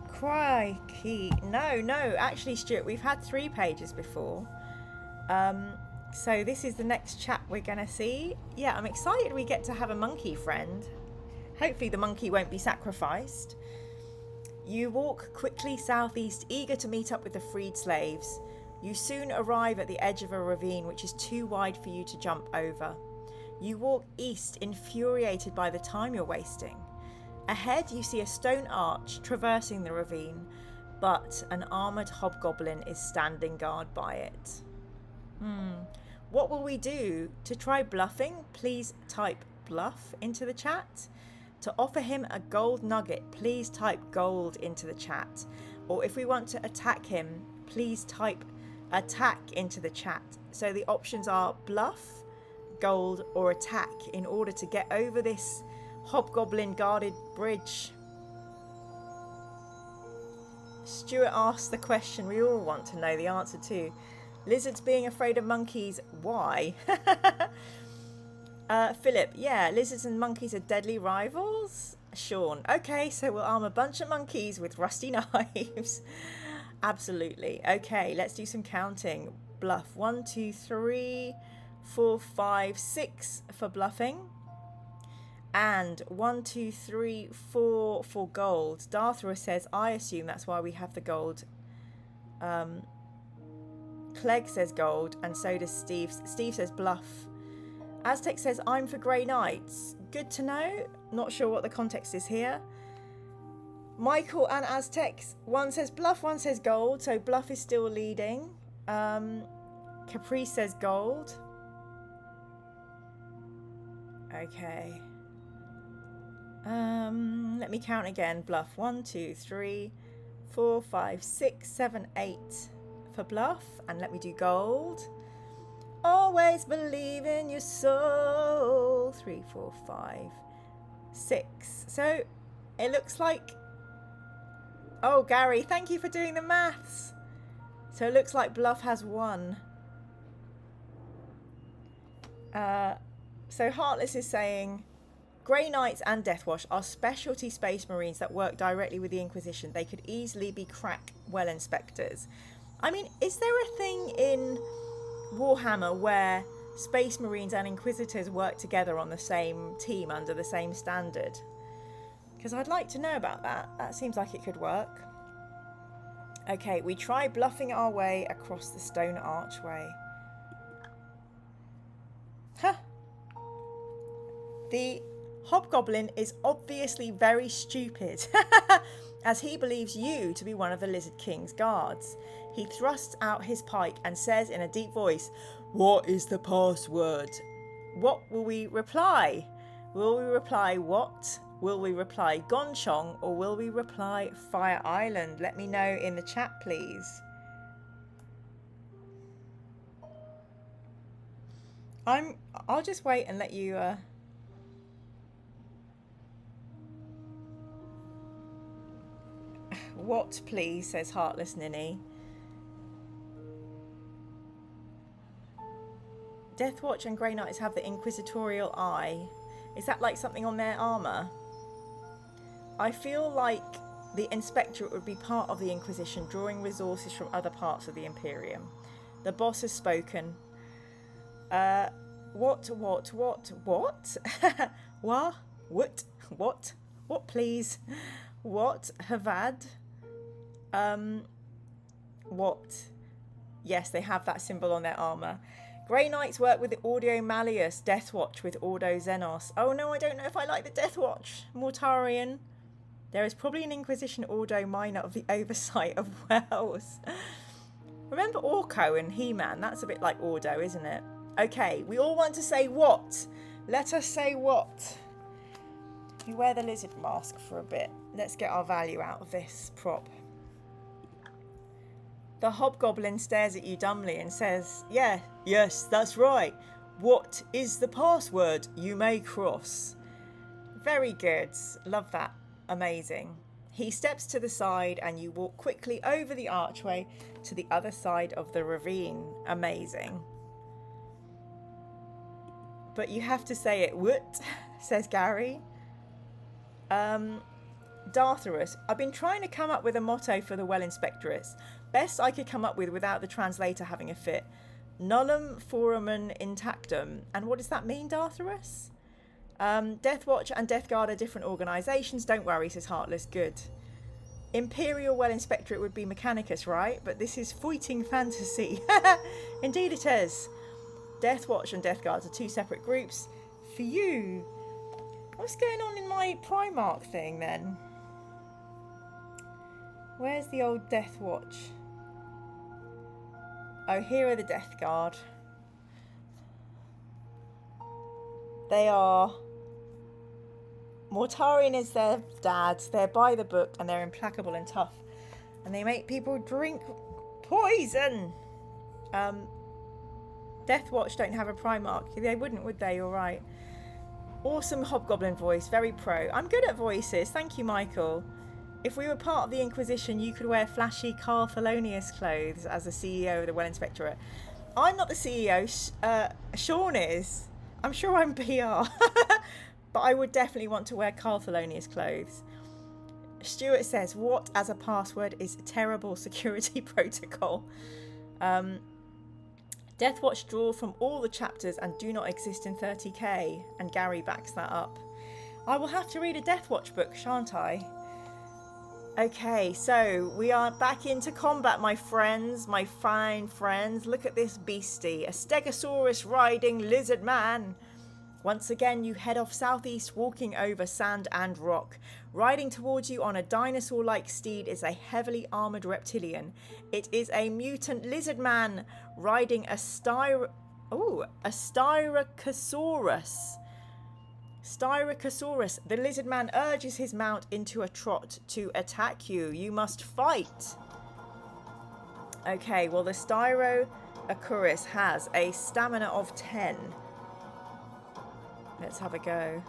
Crikey. No, actually, Stuart, we've had 3 pages before. So this is the next chap we're going to see. Yeah, I'm excited we get to have a monkey friend. Hopefully the monkey won't be sacrificed. You walk quickly southeast, eager to meet up with the freed slaves. You soon arrive at the edge of a ravine which is too wide for you to jump over. You walk east, infuriated by the time you're wasting. Ahead you see a stone arch traversing the ravine, but an armoured hobgoblin is standing guard by it. What will we do? To try bluffing, please type bluff into the chat. To offer him a gold nugget, please type gold into the chat. Or if we want to attack him, please type attack into the chat. So the options are bluff, gold, or attack in order to get over this hobgoblin guarded bridge. Stuart asked the question we all want to know the answer to. Lizards being afraid of monkeys, why? Philip, yeah, lizards and monkeys are deadly rivals. Sean, okay, so we'll arm a bunch of monkeys with rusty knives. Absolutely. Okay, let's do some counting. Bluff. 1, 2, 3, 4, 5, 6 for bluffing. And 1, 2, 3, 4 for gold. Darthra says, I assume that's why we have the gold. Clegg says gold, and so does Steve. Steve says bluff. Aztec says, I'm for Grey Knights. Good to know. Not sure what the context is here. Michael and Aztec, one says bluff, one says gold, so bluff is still leading. Caprice says gold. Okay. Let me count again. Bluff. 1, 2, 3, 4, 5, 6, 7, 8 for bluff. And let me do gold. Always believe in your soul. 3, 4, 5, 6. So it looks like... Oh, Gary, thank you for doing the maths. So it looks like bluff has 1. So Heartless is saying... Grey Knights and Deathwash are specialty space marines that work directly with the Inquisition. They could easily be crack well inspectors. I mean, is there a thing in Warhammer where space marines and Inquisitors work together on the same team under the same standard? Because I'd like to know about that. That seems like it could work. Okay, we try bluffing our way across the stone archway. The hobgoblin is obviously very stupid, as he believes you to be one of the Lizard King's guards. He thrusts out his pike and says in a deep voice, "What is the password?" What will we reply? Will we reply what? Will we reply Gonchong, or will we reply Fire Island? Let me know in the chat, please. I'll just wait and let you What, please, says Heartless Ninny. Deathwatch and Grey Knights have the Inquisitorial Eye. Is that like something on their armour? I feel like the Inspectorate would be part of the Inquisition, drawing resources from other parts of the Imperium. The boss has spoken. What? What, please? What? Havad? What? Yes, they have that symbol on their armour. Grey Knights work with the Audio Malleus, Deathwatch with Ordo Xenos. Oh no, I don't know if I like the Deathwatch. Mortarian. There is probably an Inquisition Ordo minor of the oversight of Wells. Remember Orko and He-Man? That's a bit like Ordo, isn't it? Okay, we all want to say what? Let us say what? You wear the lizard mask for a bit. Let's get our value out of this prop. The hobgoblin stares at you dumbly and says, "Yeah, yes, that's right. What is the password you may cross?" Very good. Love that. Amazing. He steps to the side and you walk quickly over the archway to the other side of the ravine. Amazing. But you have to say it. What? Says Gary. Dartharus. I've been trying to come up with a motto for the Well Inspectorates. Best I could come up with without the translator having a fit. Nullum foramen intactum. And what does that mean, Dartharus? Deathwatch and Death Guard are different organisations. Don't worry, says Heartless. Good. Imperial Well Inspectorate would be Mechanicus, right? But this is Fighting Fantasy. Indeed it is. Deathwatch and Death Guards are two separate groups. For you, what's going on in my Primarch thing then? Where's the old Deathwatch? Oh, here are the Death Guard. They are... Mortarian is their dad. They're by the book and they're implacable and tough. And they make people drink poison. Deathwatch don't have a Primarch. They wouldn't, would they? You're right. Awesome hobgoblin voice. Very pro. I'm good at voices. Thank you, Michael. If we were part of the Inquisition, you could wear flashy Carl Thelonious clothes as the CEO of the Well Inspectorate. I'm not the CEO. Sean is. I'm sure I'm PR. But I would definitely want to wear Carl Thelonious clothes. Stuart says, what as a password is a terrible security protocol? Deathwatch draw from all the chapters and do not exist in 30k. And Gary backs that up. I will have to read a Deathwatch book, shan't I? Okay, so we are back into combat, my friends, my fine friends. Look at this beastie, a Stegosaurus riding lizard man. Once again, you head off southeast, walking over sand and rock. Riding towards you on a dinosaur-like steed is a heavily armoured reptilian. It is a mutant lizard man riding a Styracosaurus. Styracosaurus. The lizard man urges his mount into a trot to attack you. You must fight. Okay, well the Styracosaurus has a stamina of 10. Let's have a go.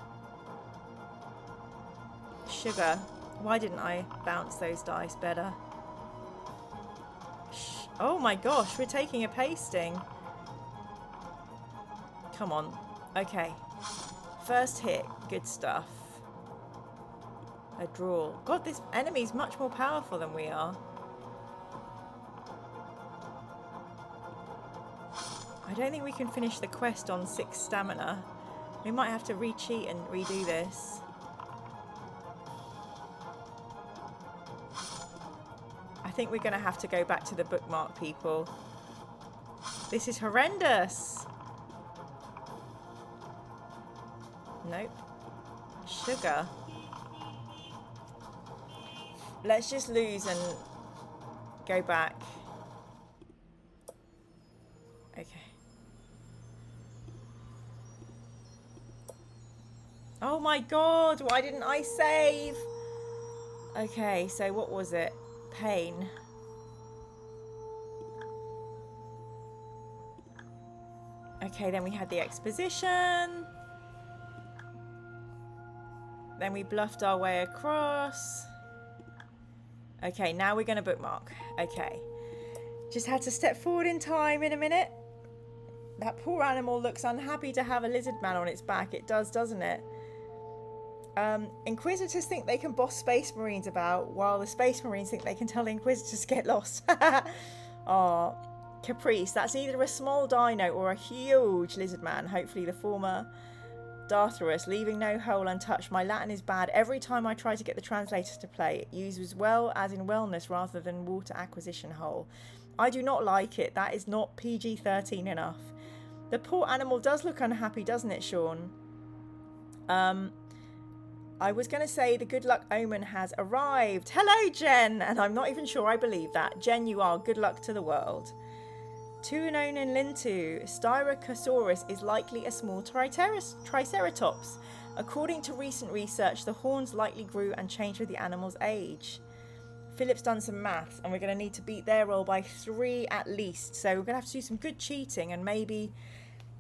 Sugar. Why didn't I bounce those dice better? Oh my gosh, we're taking a pasting. Come on. Okay. First hit. Good stuff. A draw. God, this enemy's much more powerful than we are. I don't think we can finish the quest on 6 stamina. We might have to re-cheat and redo this. I think we're going to have to go back to the bookmark, people. This is horrendous. Nope. Sugar. Let's just lose and go back. Okay. Oh my god, why didn't I save? Okay, so what was it? Pain. Okay, then we had the exposition. Then we bluffed our way across. Okay, now we're going to bookmark. Okay. Just had to step forward in time in a minute. That poor animal looks unhappy to have a lizard man on its back. It does, doesn't it? Inquisitors think they can boss space marines about, while the space marines think they can tell the inquisitors to get lost. Oh, Caprice. That's either a small dino or a huge lizard man. Hopefully the former. Dartharus, leaving no hole untouched. My Latin is bad. Every time I try to get the translators to play, it uses well as in wellness rather than water acquisition hole. I do not like it. That is not PG-13 enough. The poor animal does look unhappy, doesn't it, Sean? I was going to say the good luck omen has arrived. Hello, Jen. And I'm not even sure I believe that. Jen, you are. Good luck to the world. Tuononin lintu, Styracosaurus is likely a small triceratops. According to recent research, the horns likely grew and changed with the animal's age. Philip's done some maths, and we're going to need to beat their roll by 3 at least. So we're going to have to do some good cheating, and maybe...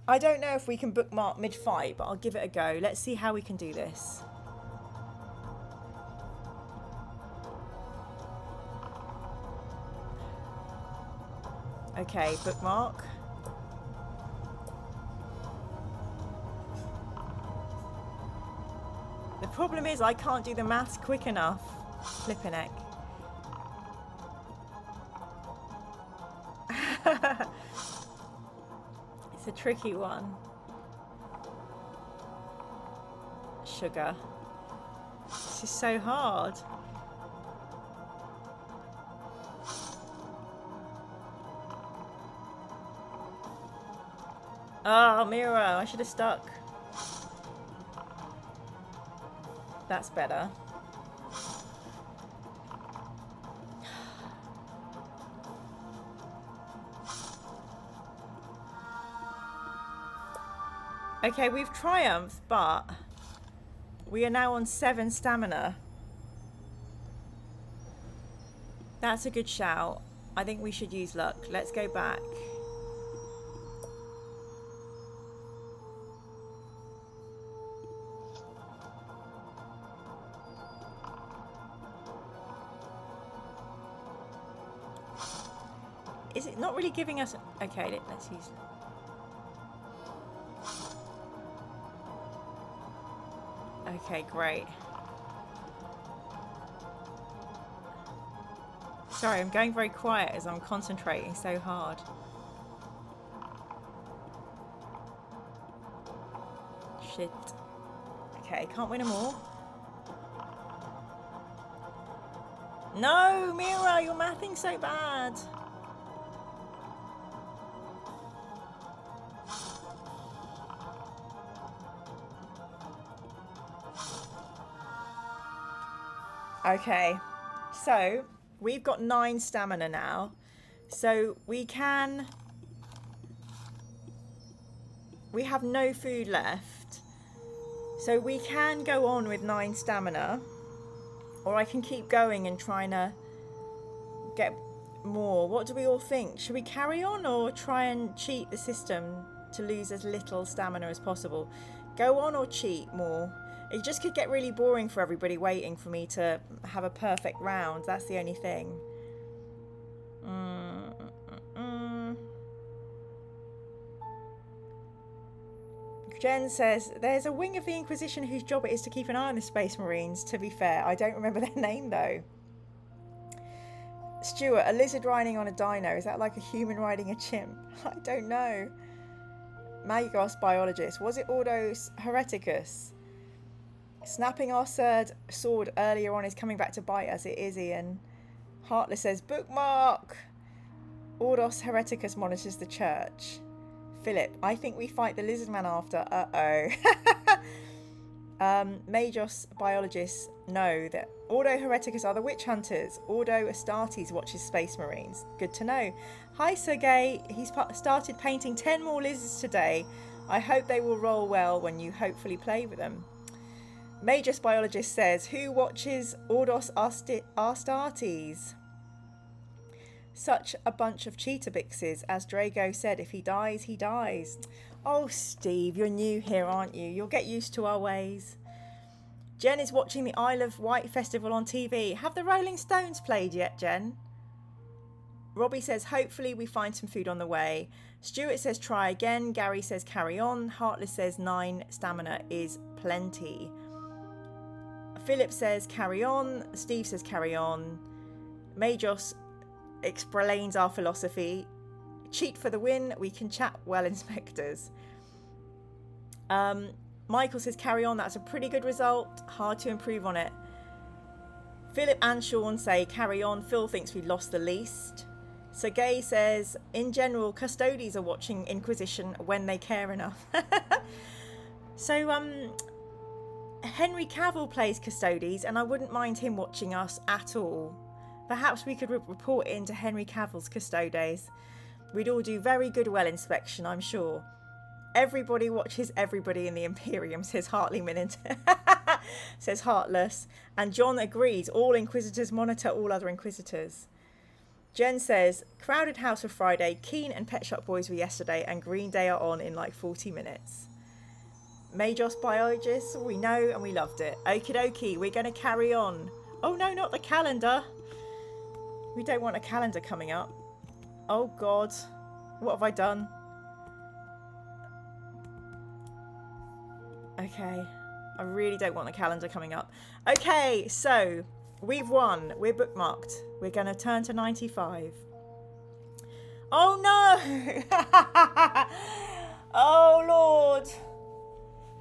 I don't know if we can bookmark mid-fight, but I'll give it a go. Let's see how we can do this. Okay, bookmark. The problem is I can't do the maths quick enough. Flippin' heck. It's a tricky one. Sugar. This is so hard. Oh, Miro, I should have stuck. That's better. Okay, we've triumphed, but we are now on 7 stamina. That's a good shout. I think we should use luck. Let's go back. Is it not really giving us... Okay, let's use... Okay, great. Sorry, I'm going very quiet as I'm concentrating so hard. Shit. Okay, can't win them all. No, Mira, you're mathing so bad. Okay, so we've got 9 stamina now, so we have no food left, so we can go on with 9 stamina, or I can keep going and trying to get more. What do we all think? Should we carry on or try and cheat the system to lose as little stamina as possible? Go on or cheat more? It just could get really boring for everybody waiting for me to have a perfect round. That's the only thing. Jen says, there's a wing of the Inquisition whose job it is to keep an eye on the Space Marines. To be fair, I don't remember their name though. Stuart, a lizard riding on a dino. Is that like a human riding a chimp? I don't know. Magos biologist. Was it Ordos Hereticus? Snapping our sword earlier on is coming back to bite us. It is, Ian. Heartless says, bookmark. Ordos Hereticus monitors the church. Philip, I think we fight the lizard man after. Uh-oh. Majos biologists know that Ordo Hereticus are the witch hunters. Ordo Astartes watches Space Marines. Good to know. Hi Sergey, he's started painting 10 more lizards today. I hope they will roll well when you hopefully play with them. Majos biologist says, who watches Ordos Astartes? Such a bunch of cheetah bixes. As Drago said, if he dies, he dies. Oh, Steve, you're new here, aren't you? You'll get used to our ways. Jen is watching the Isle of Wight festival on TV. Have the Rolling Stones played yet, Jen? Robbie says, hopefully we find some food on the way. Stuart says, try again. Gary says, carry on. Heartless says, 9 stamina is plenty. Philip says, carry on. Steve says, carry on. Majos explains our philosophy. Cheat for the win. We can chat well, inspectors. Michael says, carry on. That's a pretty good result. Hard to improve on it. Philip and Sean say, carry on. Phil thinks we lost the least. Sergey says, in general, custodies are watching Inquisition when they care enough. So, Henry Cavill plays Custodes, and I wouldn't mind him watching us at all. Perhaps we could report it into Henry Cavill's Custodes. We'd all do very good well inspection, I'm sure. Everybody watches everybody in the Imperium, says Hartley Minute. Says Heartless. And John agrees, all Inquisitors monitor all other Inquisitors. Jen says, crowded house for Friday, Keen and Pet Shop Boys were yesterday, and Green Day are on in like 40 minutes. Majos biologists, we know and we loved it. Okie dokie, we're going to carry on. Oh no, not the calendar. We don't want a calendar coming up. Oh God, what have I done? Okay, I really don't want the calendar coming up. Okay, so we've won. We're bookmarked. We're going to turn to 95. Oh no! Oh Lord!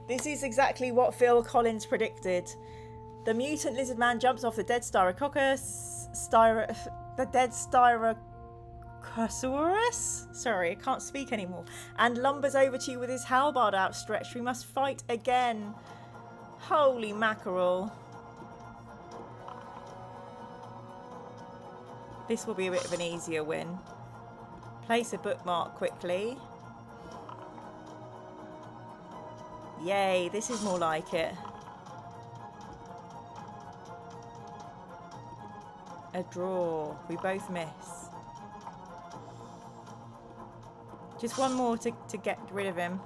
This is exactly what Phil Collins predicted. The mutant lizard man jumps off the dead the dead Styracosaurus? Sorry, I can't speak anymore. And lumbers over to you with his halberd outstretched. We must fight again. Holy mackerel. This will be a bit of an easier win. Place a bookmark quickly. Yay, this is more like it. A draw. We both miss. Just one more to get rid of him.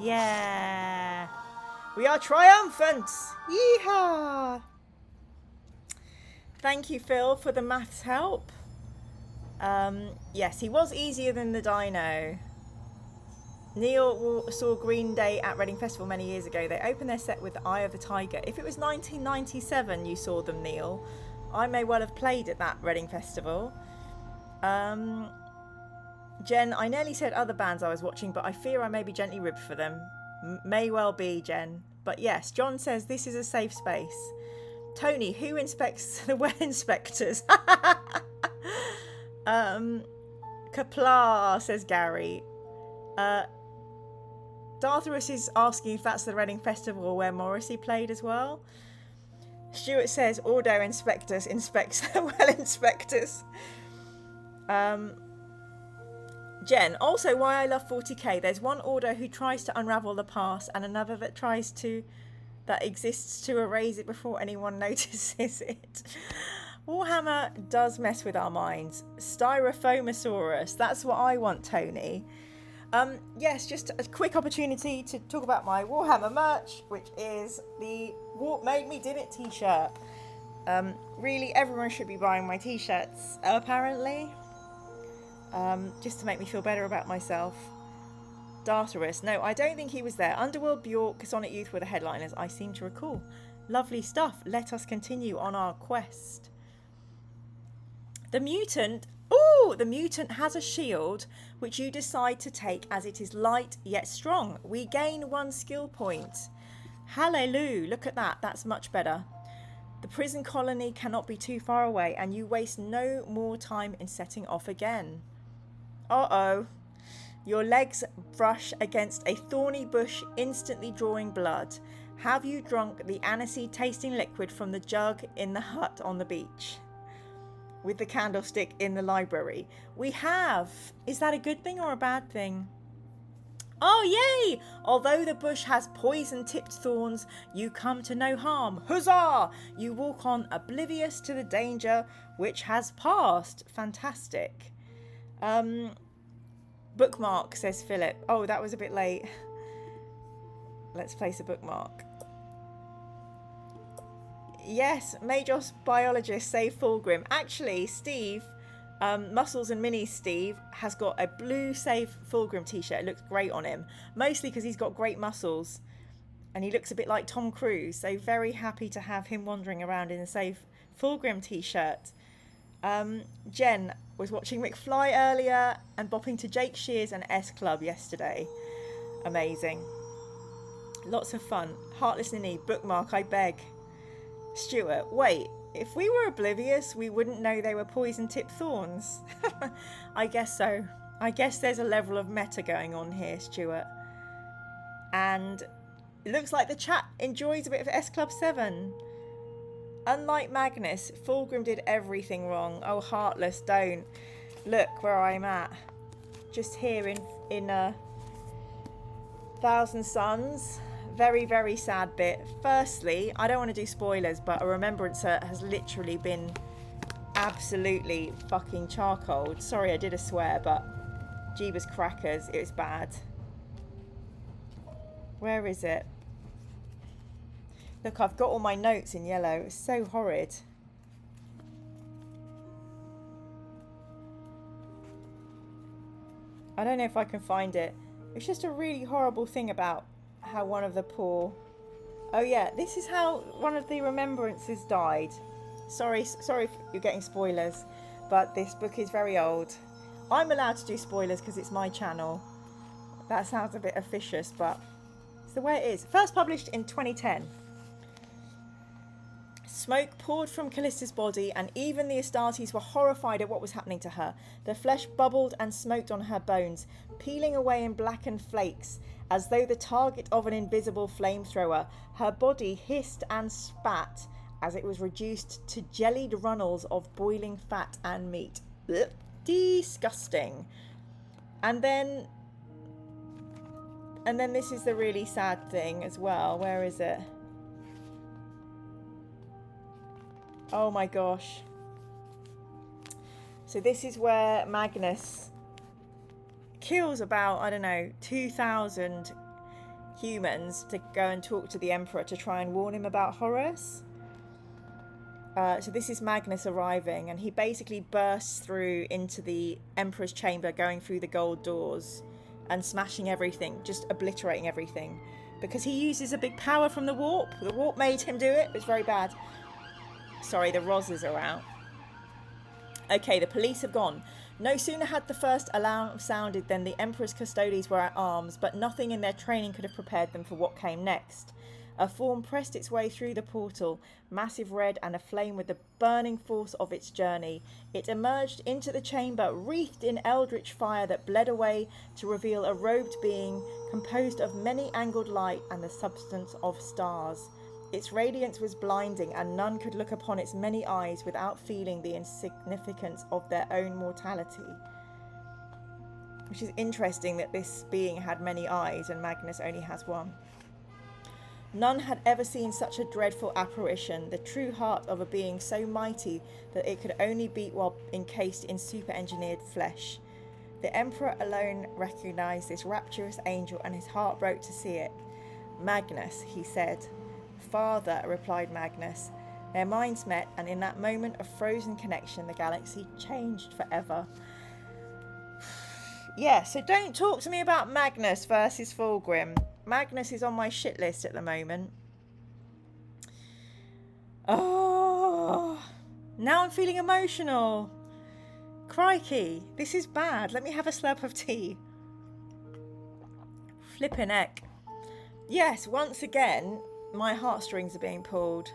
Yeah. We are triumphant. Yeehaw. Thank you, Phil, for the maths help. Yes, he was easier than the dino. Neil saw Green Day at Reading Festival many years ago. They opened their set with the Eye of the Tiger. If it was 1997 you saw them, Neil, I may well have played at that Reading Festival. Jen, I nearly said other bands I was watching, but I fear I may be gently ribbed for them. May well be, Jen. But yes, John says this is a safe space. Tony, who inspects the well inspectors? Kapla, says Gary. Dartharus is asking if that's the Reading Festival where Morrissey played as well. Stuart says Ordo Inspectors inspects the well inspectors. Jen, also why I love 40k. There's one Ordo who tries to unravel the past and another that exists to erase it before anyone notices it. Warhammer does mess with our minds. Styrophomosaurus, that's what I want, Tony. Yes, just a quick opportunity to talk about my Warhammer merch, which is the What Made Me Did It t-shirt. Really, everyone should be buying my t-shirts, apparently. Just to make me feel better about myself. Dartarus, no, I don't think he was there. Underworld, Bjork, Sonic Youth were the headliners, I seem to recall. Lovely stuff. Let us continue on our quest. The mutant... Ooh, the mutant has a shield, which you decide to take as it is light yet strong. We gain 1 skill point. Hallelujah, look at that. That's much better. The prison colony cannot be too far away, and you waste no more time in setting off again. Uh-oh. Your legs brush against a thorny bush, instantly drawing blood. Have you drunk the aniseed tasting liquid from the jug in the hut on the beach? With the candlestick in the library. We have. Is that a good thing or a bad thing? Oh, yay! Although the bush has poison-tipped thorns, you come to no harm. Huzzah! You walk on, oblivious to the danger which has passed. Fantastic. Bookmark, says Philip. Oh, that was a bit late. Let's place a bookmark. Yes, Majos biologist save Fulgrim. Actually, Steve, Muscles and Minis Steve, has got a blue Save Fulgrim t-shirt. It looks great on him. Mostly because he's got great muscles. And he looks a bit like Tom Cruise. So very happy to have him wandering around in a Save Fulgrim t-shirt. Jen was watching McFly earlier and bopping to Jake Shears and S Club yesterday. Amazing. Lots of fun. Heartless Ninny, bookmark, I beg. Stuart, wait, if we were oblivious, we wouldn't know they were poison-tipped thorns. I guess so. I guess there's a level of meta going on here, Stuart. And it looks like the chat enjoys a bit of S Club 7. Unlike Magnus, Fulgrim did everything wrong. Oh, Heartless, don't. Look where I'm at. Just here in Thousand Suns. Very, very sad bit. Firstly, I don't want to do spoilers, but a remembrancer has literally been absolutely fucking charcoaled. Sorry, I did a swear, but Jeebus crackers, it was bad. Where is it? Look, I've got all my notes in yellow. It's so horrid. I don't know if I can find it. It's just a really horrible thing about how one of the poor... Oh yeah, this is how one of the remembrances died. Sorry if you're getting spoilers, but this book is very old. I'm allowed to do spoilers because it's my channel. That sounds a bit officious, but it's the way it is. First published in 2010. Smoke poured from Callista's body, and even the Astartes were horrified at what was happening to her. The flesh bubbled and smoked on her bones, peeling away in blackened flakes, as though the target of an invisible flamethrower. Her body hissed and spat as it was reduced to jellied runnels of boiling fat and meat. Ugh, disgusting. And then this is the really sad thing as well. Where is it? Oh my gosh. So this is where Magnus kills about, I don't know, 2,000 humans to go and talk to the Emperor to try and warn him about Horus. So this is Magnus arriving, and he basically bursts through into the Emperor's chamber, going through the gold doors and smashing everything, just obliterating everything. Because he uses a big power from the warp. The warp made him do it. It was very bad. Sorry, the Roses are out. Okay, the police have gone. No sooner had the first alarm sounded than the Emperor's custodians were at arms, but nothing in their training could have prepared them for what came next. A form pressed its way through the portal, massive, red and aflame with the burning force of its journey. It emerged into the chamber, wreathed in eldritch fire that bled away to reveal a robed being composed of many angled light and the substance of stars. Its radiance was blinding, and none could look upon its many eyes without feeling the insignificance of their own mortality. Which is interesting that this being had many eyes and Magnus only has one. None had ever seen such a dreadful apparition, the true heart of a being so mighty that it could only beat while encased in super-engineered flesh. The Emperor alone recognised this rapturous angel, and his heart broke to see it. "Magnus," he said. "Father," replied Magnus. Their minds met, and in that moment of frozen connection, the galaxy changed forever. Yeah, so don't talk to me about Magnus versus Fulgrim. Magnus is on my shit list at the moment. Oh, now I'm feeling emotional. Crikey, this is bad. Let me have a slurp of tea. Flippin' heck. Yes, once again, my heartstrings are being pulled.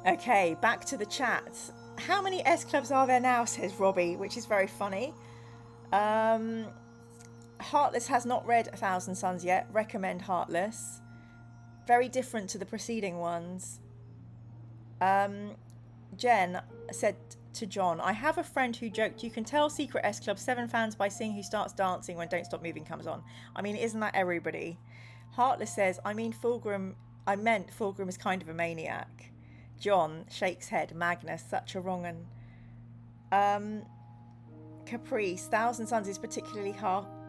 Okay, back to the chat. How many S clubs are there now, says Robbie, which is very funny. Heartless has not read A Thousand Suns yet. Recommend Heartless. Very different to the preceding ones. Jen said to John, I have a friend who joked you can tell Secret S Club 7 fans by seeing who starts dancing when Don't Stop Moving comes on. I mean, isn't that everybody? Heartless says, I meant Fulgrim is kind of a maniac. John shakes head. Magnus, such a wrong un. Caprice, Thousand Suns is particularly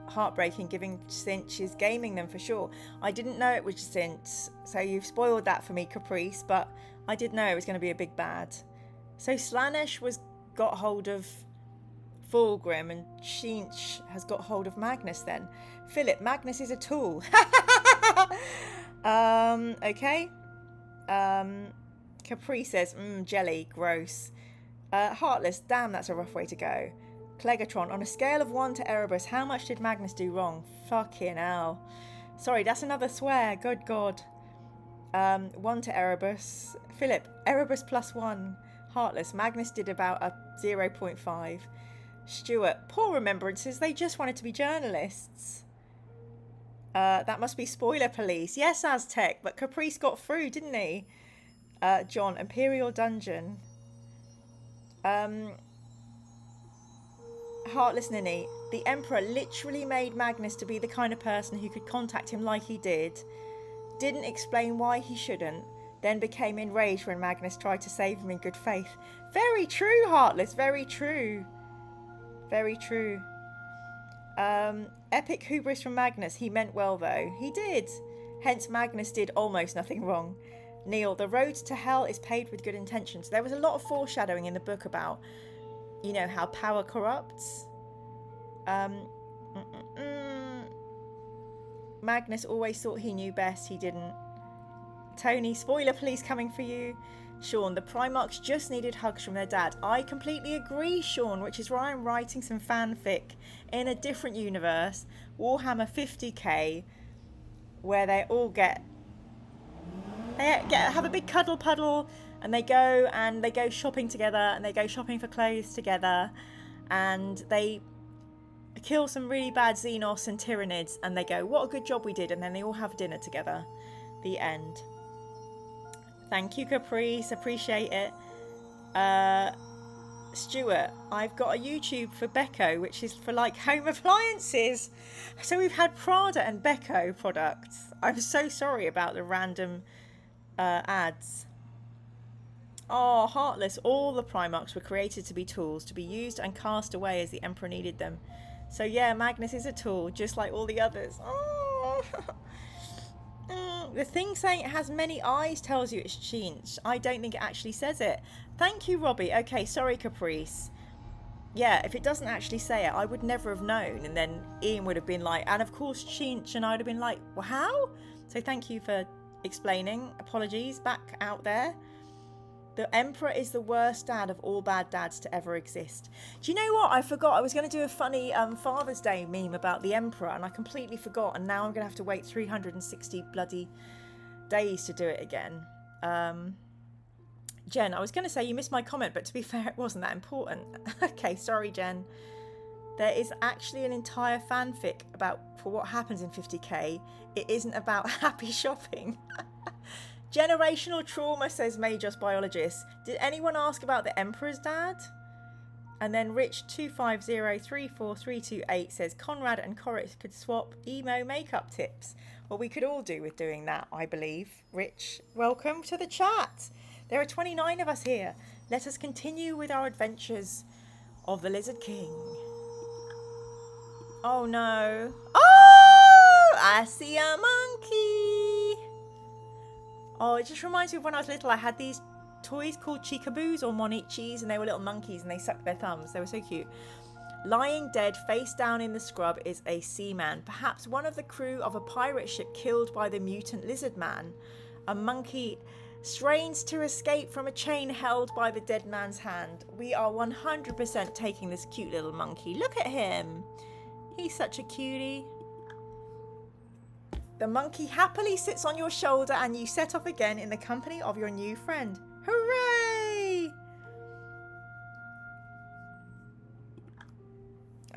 heartbreaking, giving Cinch is gaming them for sure. I didn't know it was Cinch, so you've spoiled that for me, Caprice, but I did know it was going to be a big bad. So Slanesh got hold of Fulgrim and Cinch has got hold of Magnus then. Philip, Magnus is a tool. Okay. Capri says, jelly, gross. Heartless, damn, that's a rough way to go. Clegatron, on a scale of 1 to Erebus, how much did Magnus do wrong? Fucking hell. Sorry, that's another swear. Good God. 1 to Erebus. Philip, Erebus plus 1. Heartless, Magnus did about a 0.5. Stuart, poor remembrances. They just wanted to be journalists. That must be spoiler police. Yes, Aztec, but Caprice got through, didn't he? John, Imperial Dungeon. Heartless Ninny, the Emperor literally made Magnus to be the kind of person who could contact him like he did, didn't explain why he shouldn't, then became enraged when Magnus tried to save him in good faith. Very true, Heartless, very true. Very true. Epic hubris from Magnus. He meant well, though. He did. Hence, Magnus did almost nothing wrong. Neil, the road to hell is paved with good intentions. There was a lot of foreshadowing in the book about, you know, how power corrupts. Magnus always thought he knew best. He didn't. Tony, spoiler police coming for you. Sean, the Primarchs just needed hugs from their dad. I completely agree, Sean, which is why I'm writing some fanfic in a different universe, Warhammer 50k, where they all have a big cuddle puddle, and they go shopping together, and they go shopping for clothes together, and they kill some really bad Xenos and Tyranids, and they go, what a good job we did, and then they all have dinner together. The end. Thank you, Caprice. Appreciate it. Stuart, I've got a YouTube for Beko, which is for like home appliances. So we've had Prada and Beko products. I'm so sorry about the random ads. Oh, Heartless. All the Primarchs were created to be tools, to be used and cast away as the Emperor needed them. So yeah, Magnus is a tool, just like all the others. Oh. The thing saying it has many eyes tells you it's Chinch. I don't think it actually says it. Thank you, Robbie. Okay, sorry, Caprice. Yeah, if it doesn't actually say it, I would never have known. And then Ian would have been like, and of course Chinch, and I'd have been like, well, how? So thank you for explaining. Apologies back out there. The Emperor is the worst dad of all bad dads to ever exist. Do you know what? I forgot. I was going to do a funny Father's Day meme about the Emperor, and I completely forgot. And now I'm going to have to wait 360 bloody days to do it again. Jen, I was going to say you missed my comment, but to be fair, it wasn't that important. Okay, sorry, Jen. There is actually an entire fanfic for what happens in 50k. It isn't about happy shopping. Generational trauma, says Major's biologist. Did anyone ask about the Emperor's dad? And then Rich25034328 says Conrad and Corit could swap emo makeup tips. Well, we could all do with doing that, I believe. Rich, welcome to the chat. There are 29 of us here. Let us continue with our adventures of the Lizard King. Oh no. Oh, I see a monkey. Oh, it just reminds me of when I was little, I had these toys called Chicaboos or Monichis, and they were little monkeys and they sucked their thumbs. They were so cute. Lying dead face down in the scrub is a seaman, perhaps one of the crew of a pirate ship killed by the mutant lizard man. A monkey strains to escape from a chain held by the dead man's hand. We are 100% taking this cute little monkey. Look at him. He's such a cutie. The monkey happily sits on your shoulder and you set off again in the company of your new friend. Hooray!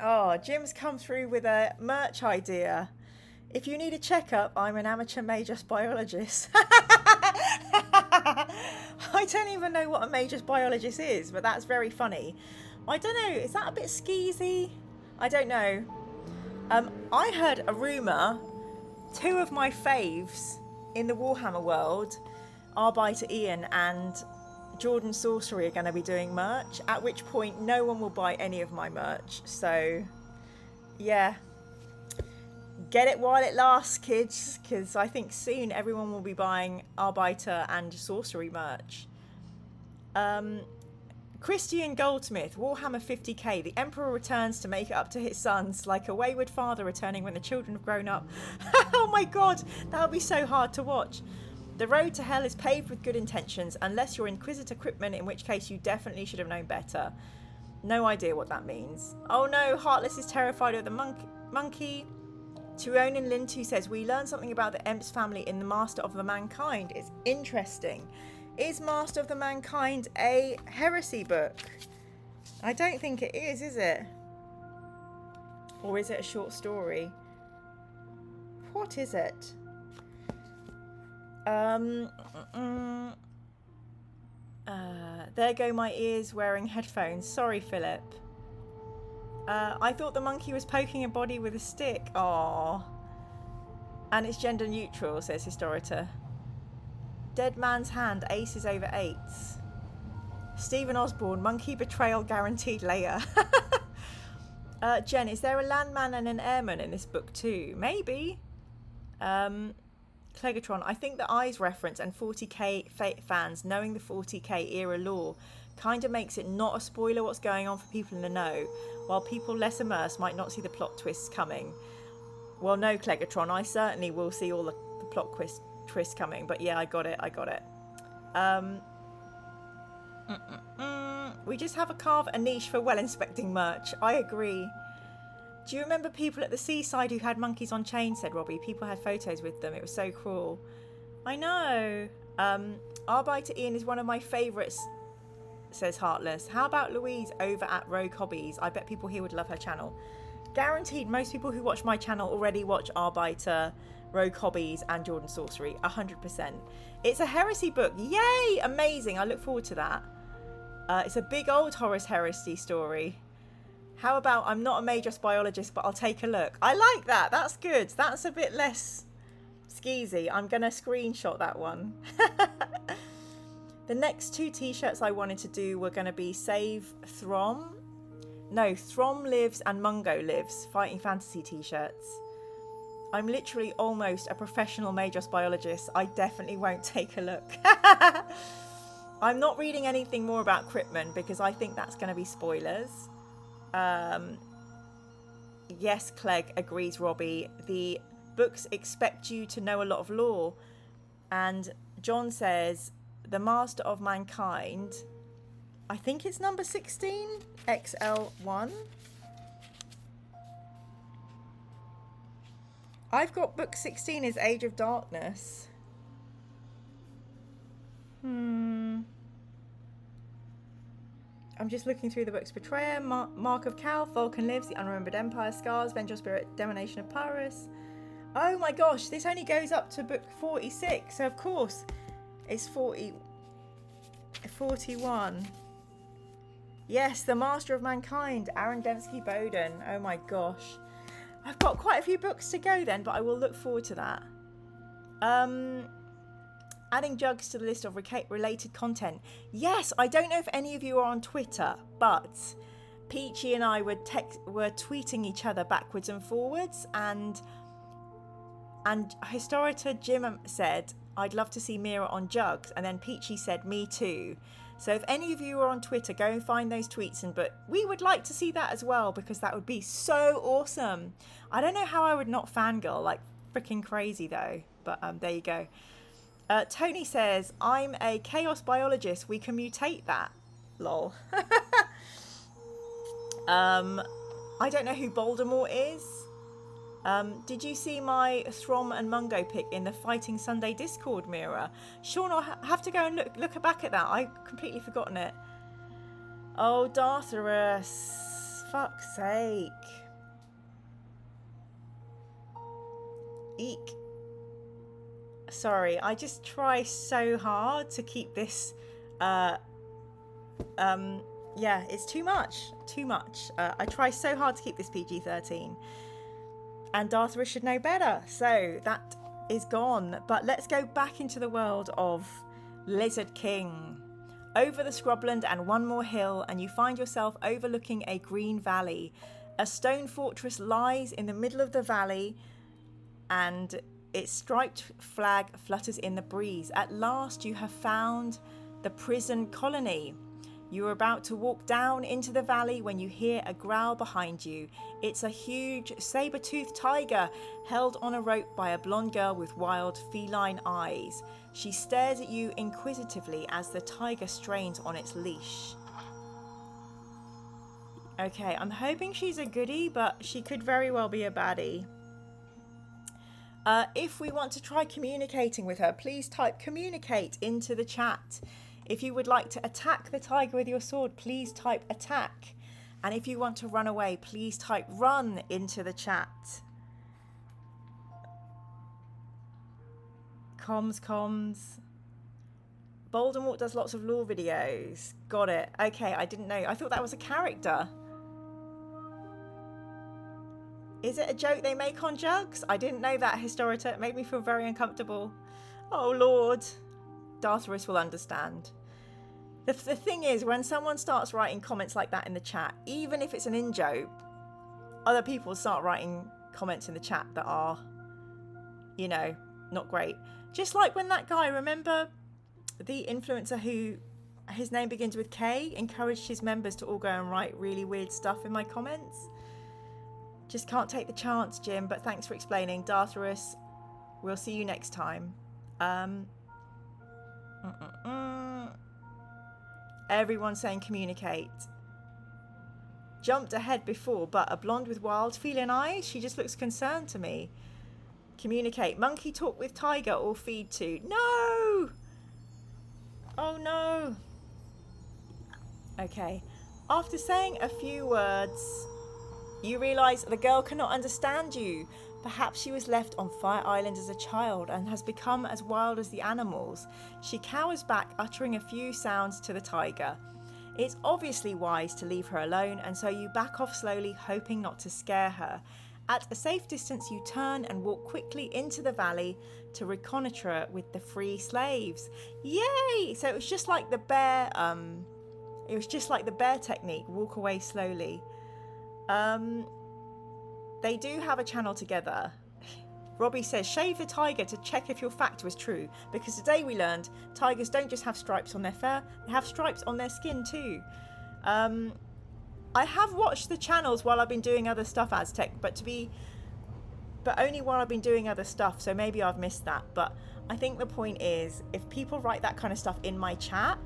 Oh, Jim's come through with a merch idea. If you need a checkup, I'm an amateur majors biologist. I don't even know what a majors biologist is, but that's very funny. I don't know, is that a bit skeezy? I don't know. I heard a rumour, two of my faves in the Warhammer world, Arbiter Ian and Jordan Sorcery, are going to be doing merch, at which point no one will buy any of my merch. So, yeah. Get it while it lasts, kids, because I think soon everyone will be buying Arbiter and Sorcery merch. Christian Goldsmith, Warhammer 50k. The Emperor returns to make it up to his sons, like a wayward father returning when the children have grown up. Oh my god, that would be so hard to watch. The road to hell is paved with good intentions, unless you're Inquisitor Cryptman, in which case you definitely should have known better. No idea what that means. Oh no, Heartless is terrified of the monkey. Tuonin Lintu says, we learned something about the Emps family in the Master of the Mankind. It's interesting. Is Master of the Mankind a heresy book? I don't think it is it? Or is it a short story? What is it? There go my ears wearing headphones. Sorry, Philip. I thought the monkey was poking a body with a stick. Aww. And it's gender neutral, says Historita. Dead man's hand, aces over eights. Stephen Osborne, monkey betrayal guaranteed later. Jen, is there a landman and an airman in this book too? Maybe. Clegatron, I think the Eyes reference and 40k fans knowing the 40k era lore kind of makes it not a spoiler what's going on for people in the know, while people less immersed might not see the plot twists coming. Well, no, Clegatron, I certainly will see all the plot twists coming, but yeah, I got it. We just have to carve a niche for well-inspecting merch. I agree. Do you remember people at the seaside who had monkeys on chains, said Robbie? People had photos with them. It was so cruel. I know. Arbiter Ian is one of my favourites, says Heartless. How about Louise over at Rogue Hobbies? I bet people here would love her channel. Guaranteed most people who watch my channel already watch Arbiter, Rogue Hobbies and Jordan Sorcery. 100%. It's a heresy book. Yay! Amazing. I look forward to that. It's a big old Horus Heresy story. How about I'm not a majors biologist, but I'll take a look. I like that. That's good. That's a bit less skeezy. I'm going to screenshot that one. The next two t-shirts I wanted to do were going to be Save Throm. No, Throm Lives and Mungo Lives. Fighting Fantasy t-shirts. I'm literally almost a professional majors biologist. I definitely won't take a look. I'm not reading anything more about Cryptman because I think that's going to be spoilers. Yes, Clegg, agrees Robbie. The books expect you to know a lot of lore. And John says, The Master of Mankind, I think it's number 16, XL1. I've got book 16 is Age of Darkness. I'm just looking through the books. Betrayer, Mark of Calth, Vulcan Lives, The Unremembered Empire, Scars, Vengeful Spirit, Demonation of Pyrrhus. Oh my gosh, this only goes up to book 46, so of course it's 41. Yes, The Master of Mankind, Aaron Dembski Bowden. Oh my gosh. I've got quite a few books to go then, but I will look forward to that. Adding jugs to the list of related content. Yes, I don't know if any of you are on Twitter, but Peachy and I were tweeting each other backwards and forwards, and Historita Jim said, I'd love to see Mira on jugs, and then Peachy said, me too. So if any of you are on Twitter, go and find those tweets, but we would like to see that as well, because that would be so awesome. I don't know how I would not fangirl like freaking crazy though, but there you go. Tony says, I'm a chaos biologist. We can mutate that. Lol. I don't know who Voldemort is. Did you see my Throm and Mungo pick in the Fighting Sunday Discord, Mira? Sean, I'll have to go and look back at that. I've completely forgotten it. Oh, Dartharus. fuck's sake. Eek. Sorry, I just try so hard to keep this, yeah, it's too much. I try so hard to keep this PG-13. And Dartharus should know better. So that is gone. But let's go back into the world of Lizard King. Over the scrubland and one more hill, and you find yourself overlooking a green valley. A stone fortress lies in the middle of the valley, and its striped flag flutters in the breeze. At last you have found the prison colony. You are about to walk down into the valley when you hear a growl behind you. It's a huge saber-toothed tiger held on a rope by a blonde girl with wild feline eyes. She stares at you inquisitively as the tiger strains on its leash. Okay, I'm hoping she's a goodie, but she could very well be a baddie. If we want to try communicating with her, please type communicate into the chat. If you would like to attack the tiger with your sword, please type attack. And if you want to run away, please type run into the chat. Comms. Voldemort does lots of lore videos. Got it. Okay, I didn't know. I thought that was a character. Is it a joke they make on jugs? I didn't know that, Historita. It made me feel very uncomfortable. Oh, Lord. Dartharus will understand. The thing is, when someone starts writing comments like that in the chat, even if it's an in-joke, other people start writing comments in the chat that are, you know, not great. Just like when that guy, remember the influencer who, his name begins with K, encouraged his members to all go and write really weird stuff in my comments? Just can't take the chance, Jim, but thanks for explaining. Dartharus, we'll see you next time. Everyone's saying communicate. Jumped ahead before, but a blonde with wild feline eyes? She just looks concerned to me. Communicate. Monkey talk with tiger or feed to. No! Oh no. Okay. After saying a few words, you realise the girl cannot understand you. Perhaps she was left on Fire Island as a child and has become as wild as the animals. She cowers back, uttering a few sounds to the tiger. It's obviously wise to leave her alone, and so you back off slowly, hoping not to scare her. At a safe distance, you turn and walk quickly into the valley to reconnoitre with the free slaves. Yay! So it was just like the bear. It was just like the bear technique. Walk away slowly. They do have a channel together. Robbie says, shave the tiger to check if your fact was true, because today we learned tigers don't just have stripes on their fur, they have stripes on their skin too. I have watched the channels while I've been doing other stuff, Aztec, but only while I've been doing other stuff, so maybe I've missed that. But I think the point is, if people write that kind of stuff in my chat,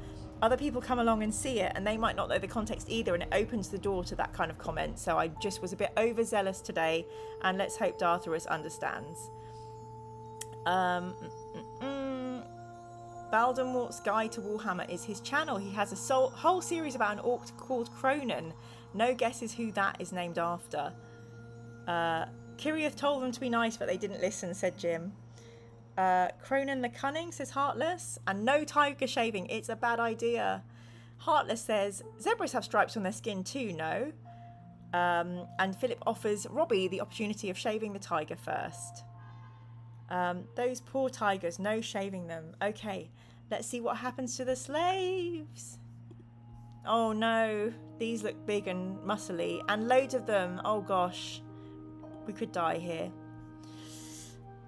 other people come along and see it, and they might not know the context either, and it opens the door to that kind of comment. So I just was a bit overzealous today, and let's hope Dartharus understands. Voldemort's Guide to Warhammer is his channel. He has a whole series about an orc called Cronin. No guesses who that is named after. Kiriath told them to be nice, but they didn't listen, said Jim. Cronin the Cunning says Heartless, and no tiger shaving, it's a bad idea. Heartless says zebras have stripes on their skin too, no? And Philip offers Robbie the opportunity of shaving the tiger first. Those poor tigers, no shaving them. Okay, let's see what happens to the slaves. Oh no, these look big and muscly, and loads of them. Oh gosh, we could die here.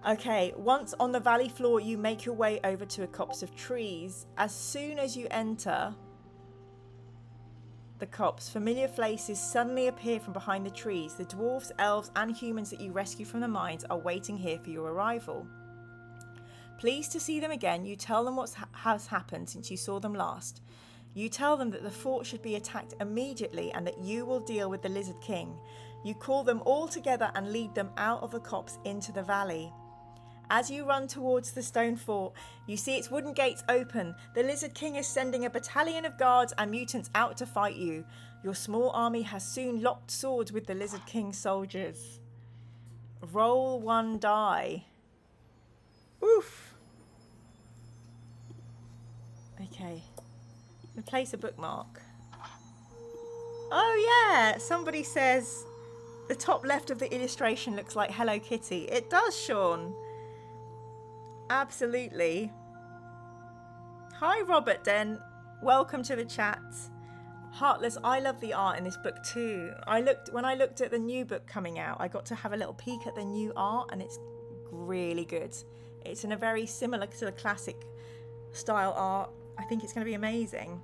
Okay, once on the valley floor, you make your way over to a copse of trees. As soon as you enter the copse, familiar faces suddenly appear from behind the trees. The dwarves, elves, and humans that you rescue from the mines are waiting here for your arrival. Pleased to see them again, you tell them what has happened since you saw them last. You tell them that the fort should be attacked immediately and that you will deal with the Lizard King. You call them all together and lead them out of the copse into the valley. As you run towards the stone fort, you see its wooden gates open. The Lizard King is sending a battalion of guards and mutants out to fight you. Your small army has soon locked swords with the Lizard King's soldiers. Roll 1 die. Oof. Okay. Place a bookmark. Oh yeah, somebody says the top left of the illustration looks like Hello Kitty. It does, Sean. Absolutely. Hi Robert Den, welcome to the chat. Heartless, I love the art in this book too. When I looked at the new book coming out, I got to have a little peek at the new art and it's really good. It's in a very similar to the classic style art. I think it's going to be amazing.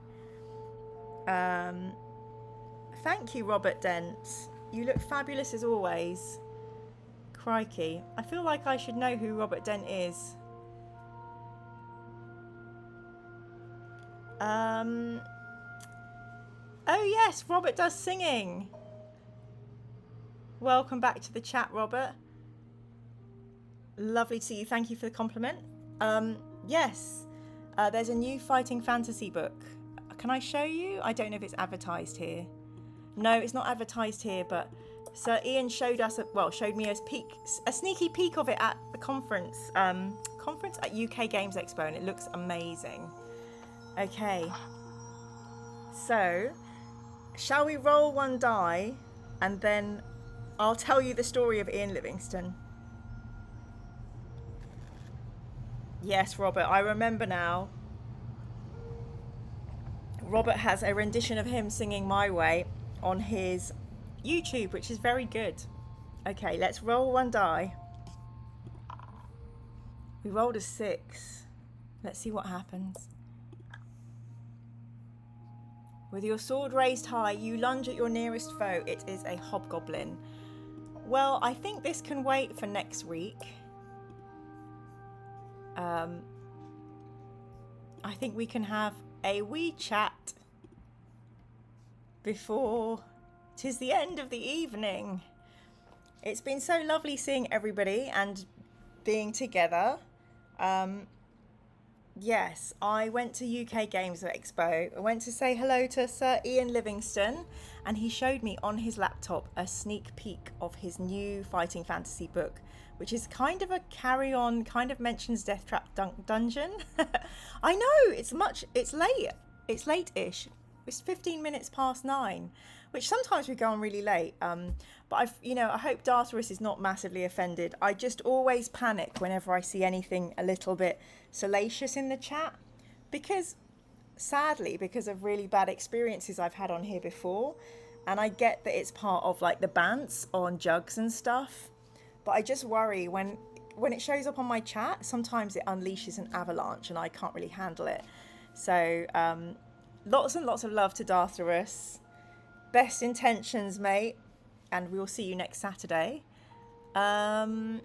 Thank you, Robert Dent. You look fabulous as always. Crikey. I feel like I should know who Robert Dent is. Oh yes, Robert does singing. Welcome back to the chat, Robert. Lovely to see you. Thank you for the compliment. Yes, there's a new fighting fantasy book. Can I show you? I don't know if it's advertised here. No, it's not advertised here, but Sir Ian showed me a sneaky peek of it at the conference at UK Games Expo, and it looks amazing. Okay, so shall we roll 1 die and then I'll tell you the story of Ian Livingstone. Yes, Robert, I remember now. Robert has a rendition of him singing My Way on his YouTube, which is very good. Okay, let's roll 1 die. We rolled a 6. Let's see what happens. With your sword raised high, you lunge at your nearest foe. It is a hobgoblin. Well, I think this can wait for next week. I think we can have a wee chat before 'tis the end of the evening. It's been so lovely seeing everybody and being together. Yes, I went to UK Games Expo. I went to say hello to Sir Ian Livingstone, and he showed me on his laptop a sneak peek of his new fighting fantasy book, which is kind of a carry-on, kind of mentions Deathtrap Dungeon. I know, it's late. It's late-ish. It's 15 minutes past 9, which sometimes we go on really late. But I hope Dartarus is not massively offended. I just always panic whenever I see anything a little bit salacious in the chat, because sadly, because of really bad experiences I've had on here before, and I get that it's part of like the bants on jugs and stuff, but I just worry when it shows up on my chat, sometimes it unleashes an avalanche and I can't really handle it. So lots and lots of love to Dartarus. Best intentions, mate, and we'll see you next Saturday. Yeah,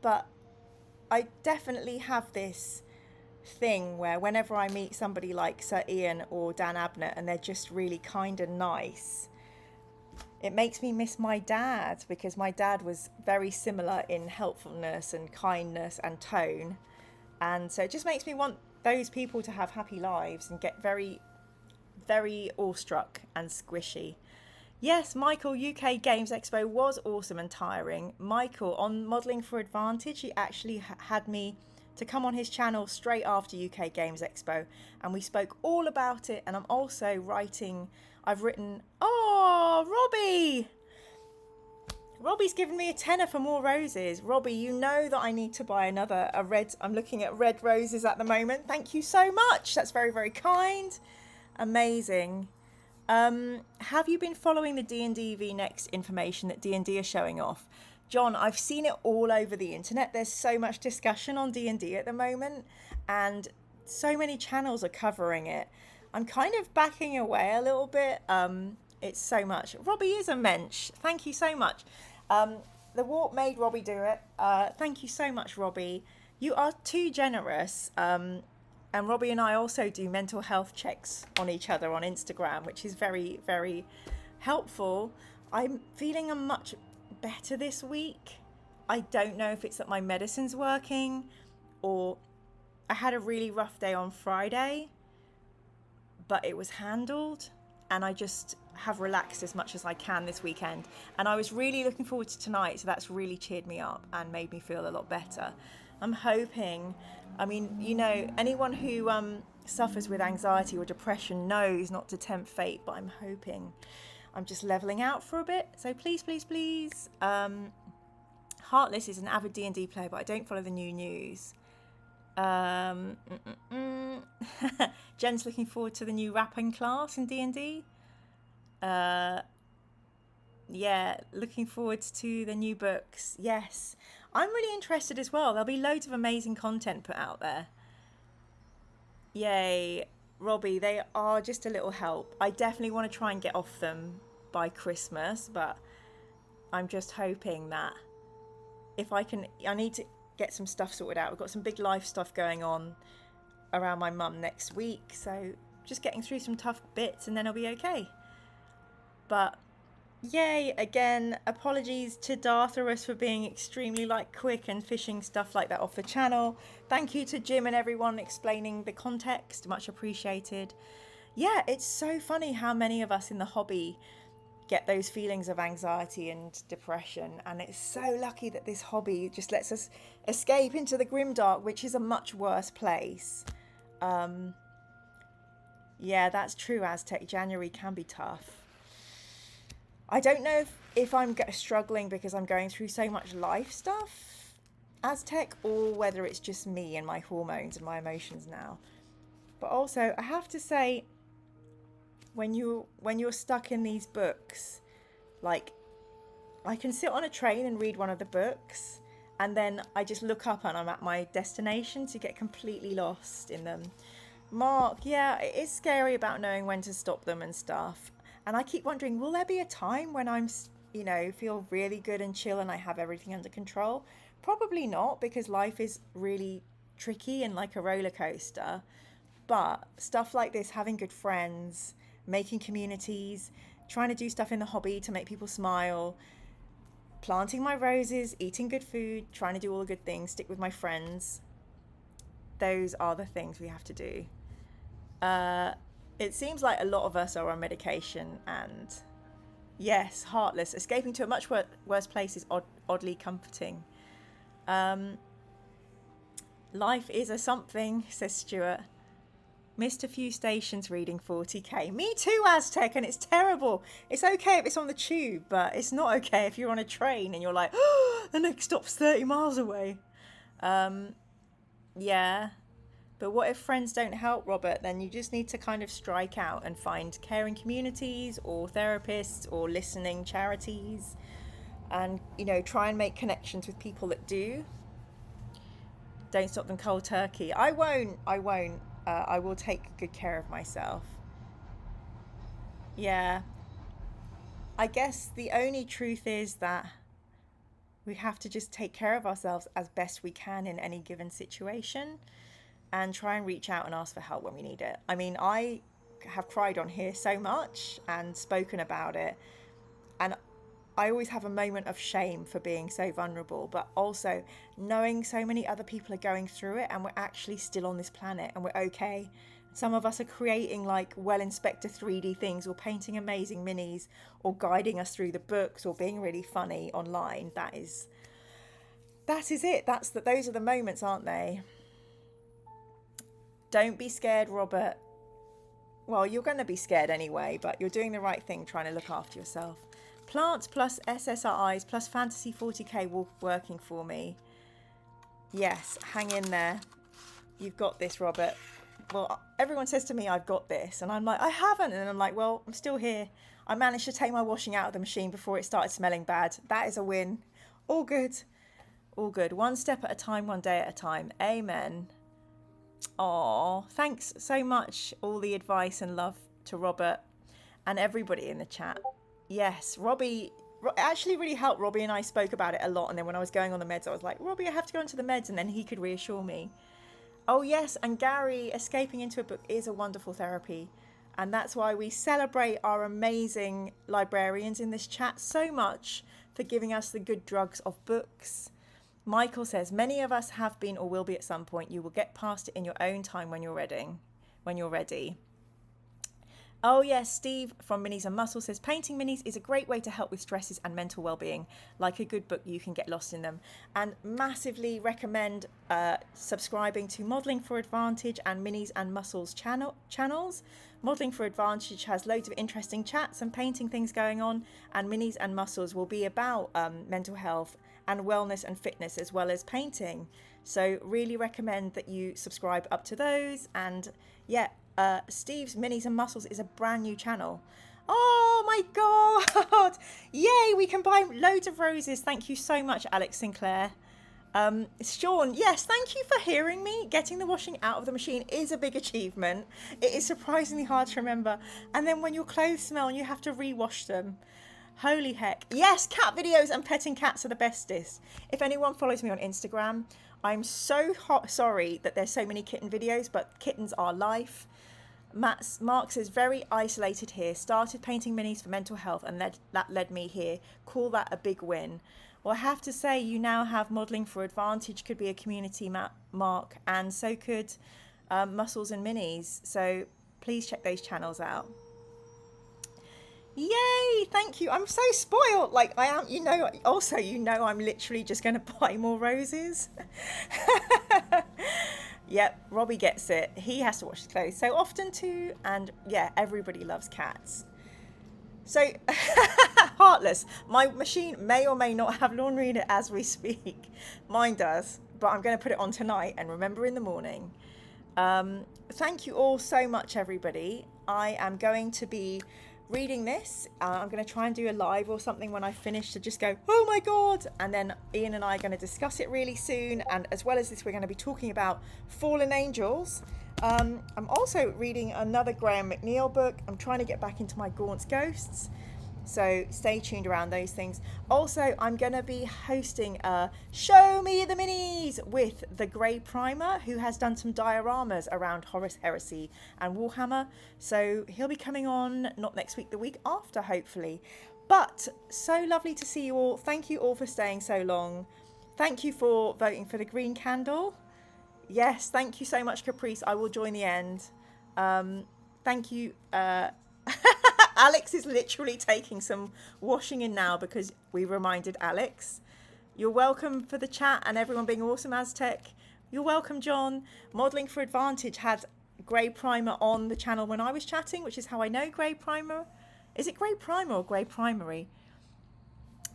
but I definitely have this thing where whenever I meet somebody like Sir Ian or Dan Abnett and they're just really kind and nice, it makes me miss my dad, because my dad was very similar in helpfulness and kindness and tone, and so it just makes me want those people to have happy lives and get very, very awestruck and squishy. Yes, Michael, UK Games Expo was awesome and tiring. Michael, on Modelling for Advantage, he actually had me to come on his channel straight after UK Games Expo, and we spoke all about it. And I'm also I've written, oh, Robbie's given me a tenner for more roses. Robbie, you know that I need to buy a red. I'm looking at red roses at the moment. Thank you so much. That's very, very kind. Amazing. Have you been following the D&D VNext information that D&D are showing off? John, I've seen it all over the internet. There's so much discussion on D&D at the moment, and so many channels are covering it. I'm kind of backing away a little bit. It's so much. Robbie is a mensch. Thank you so much. The warp made Robbie do it. Thank you so much, Robbie. You are too generous. And Robbie and I also do mental health checks on each other on Instagram, which is very, very helpful. I'm feeling much better this week. I don't know if it's that my medicine's working, or I had a really rough day on Friday, but it was handled, and I just have relaxed as much as I can this weekend. And I was really looking forward to tonight, so that's really cheered me up and made me feel a lot better. I'm hoping, I mean, you know, anyone who suffers with anxiety or depression knows not to tempt fate, but I'm hoping I'm just leveling out for a bit. So please, please, please. Heartless is an avid D&D player, but I don't follow the new news. Jen's looking forward to the new rapping class in D&D. Yeah, looking forward to the new books. Yes, I'm really interested as well. There'll be loads of amazing content put out there. Yay, Robbie, they are just a little help. I definitely want to try and get off them by Christmas, but I'm just hoping that if I need to get some stuff sorted out. We've got some big life stuff going on around my mum next week, so just getting through some tough bits and then I'll be okay. But yay, again, apologies to Dartharus for being extremely quick and fishing stuff like that off the channel. Thank you to Jim and everyone explaining the context, much appreciated. Yeah, it's so funny how many of us in the hobby get those feelings of anxiety and depression, and it's so lucky that this hobby just lets us escape into the grimdark, which is a much worse place. Yeah, that's true, Aztec. January can be tough. I don't know if I'm struggling because I'm going through so much life stuff, Aztec, or whether it's just me and my hormones and my emotions now. But also, I have to say, when you're stuck in these books, like, I can sit on a train and read one of the books, and then I just look up and I'm at my destination to get completely lost in them. Mark, yeah, it is scary about knowing when to stop them and stuff. And I keep wondering, will there be a time when I'm, you know, feel really good and chill and I have everything under control? Probably not, because life is really tricky and like a roller coaster. But stuff like this, having good friends, making communities, trying to do stuff in the hobby to make people smile, planting my roses, eating good food, trying to do all the good things, stick with my friends. Those are the things we have to do. It seems like a lot of us are on medication, and yes, heartless. Escaping to a much worse place is oddly comforting. Life is a something, says Stuart. Missed a few stations reading 40k. Me too, Aztec, and it's terrible. It's okay if it's on the tube, but it's not okay if you're on a train and you're like, oh, the next stop's 30 miles away. Yeah. But what if friends don't help, Robert? Then you just need to kind of strike out and find caring communities or therapists or listening charities, and, you know, try and make connections with people that do. Don't stop them cold turkey. I won't. I will take good care of myself. Yeah. I guess the only truth is that we have to just take care of ourselves as best we can in any given situation, and try and reach out and ask for help when we need it. I mean, I have cried on here so much and spoken about it, and I always have a moment of shame for being so vulnerable, but also knowing so many other people are going through it and we're actually still on this planet and we're okay. Some of us are creating like well-inspector 3D things, or painting amazing minis, or guiding us through the books, or being really funny online. That is it. Those are the moments, aren't they? Don't be scared, Robert. Well, you're going to be scared anyway, but you're doing the right thing, trying to look after yourself. Plants plus SSRIs plus Fantasy 40k working for me. Yes, hang in there. You've got this, Robert. Well, everyone says to me, I've got this. And I'm like, I haven't. And I'm like, well, I'm still here. I managed to take my washing out of the machine before it started smelling bad. That is a win. All good. All good. One step at a time, one day at a time. Amen. Oh, thanks so much, all the advice and love to Robert and everybody in the chat. Yes, Robbie actually really helped. Robbie and I spoke about it a lot, and then when I was going on the meds, I was like, Robbie, I have to go onto the meds, and then he could reassure me. Oh yes, and Gary, escaping into a book is a wonderful therapy, and that's why we celebrate our amazing librarians in this chat so much for giving us the good drugs of books. Michael says, many of us have been or will be at some point. You will get past it in your own time when you're ready. Oh yes, Steve from Minis and Muscle says, painting minis is a great way to help with stresses and mental well-being. Like a good book, you can get lost in them. And massively recommend subscribing to Modelling for Advantage and Minis and Muscles channels. Modelling for Advantage has loads of interesting chats and painting things going on, and Minis and Muscles will be about mental health and wellness and fitness as well as painting. So really recommend that you subscribe up to those. And yeah, Steve's Minis and Muscles is a brand new channel. Oh my god, yay, we can buy loads of roses. Thank you so much, Alex Sinclair. Sean, yes, thank you for hearing me. Getting the washing out of the machine is a big achievement. It is surprisingly hard to remember. And then when your clothes smell and you have to rewash them. Holy heck. Yes, cat videos and petting cats are the bestest. If anyone follows me on Instagram, I'm so sorry that there's so many kitten videos, but kittens are life. Mark says, very isolated here. Started painting minis for mental health, and that led me here. Call that a big win. Well, I have to say, you now have Modelling for Advantage could be a community, Mark, and so could Muscles and Minis. So please check those channels out. Yay, thank you. I'm so spoiled. Like I am, also, I'm literally just going to buy more roses. Yep, Robbie gets it. He has to wash his clothes so often too. And yeah, everybody loves cats. So, Heartless, my machine may or may not have laundry in it as we speak. Mine does, but I'm going to put it on tonight and remember in the morning. Thank you all so much, everybody. I am going to be reading this. I'm going to try and do a live or something when I finish to just go, oh my god, and then Ian and I are going to discuss it really soon. And as well as this, we're going to be talking about fallen angels. I'm also reading another Graham McNeil book. I'm trying to get back into my Gaunt's Ghosts, so stay tuned around those things. Also, I'm going to be hosting a Show Me the Minis with the Grey Primer, who has done some dioramas around Horus Heresy and Warhammer. So he'll be coming on not next week, the week after, hopefully. But so lovely to see you all. Thank you all for staying so long. Thank you for voting for the green candle. Yes, thank you so much, Caprice. I will join the end. Thank you. Alex is literally taking some washing in now because we reminded Alex. You're welcome for the chat and everyone being awesome, Aztec. You're welcome, John. Modelling for Advantage had Grey Primer on the channel when I was chatting, which is how I know Grey Primer. Is it Grey Primer or Grey Primary?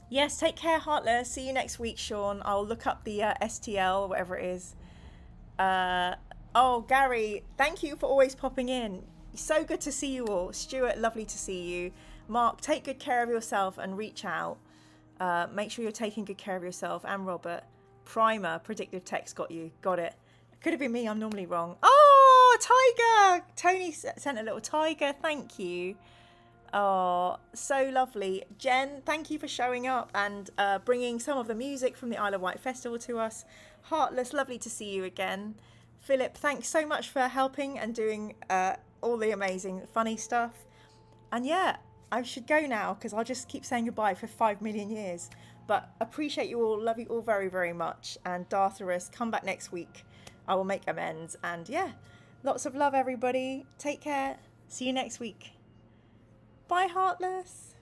Yes, take care, Heartless. See you next week, Sean. I'll look up the STL, whatever it is. Oh, Gary, thank you for always popping in. So good to see you all. Stuart, lovely to see you. Mark, take good care of yourself and reach out. Make sure you're taking good care of yourself. And Robert, Primer, predictive text got you. Got it. Could have been me. I'm normally wrong. Oh, tiger. Tony sent a little tiger. Thank you. Oh, so lovely. Jen, thank you for showing up and bringing some of the music from the Isle of Wight Festival to us. Heartless, lovely to see you again. Philip, thanks so much for helping and doing all the amazing funny stuff. And yeah, I should go now because I'll just keep saying goodbye for 5 million years. But appreciate you all, love you all very, very much. And Dartharus, come back next week. I will make amends. And yeah, lots of love, everybody. Take care. See you next week. Bye, Heartless.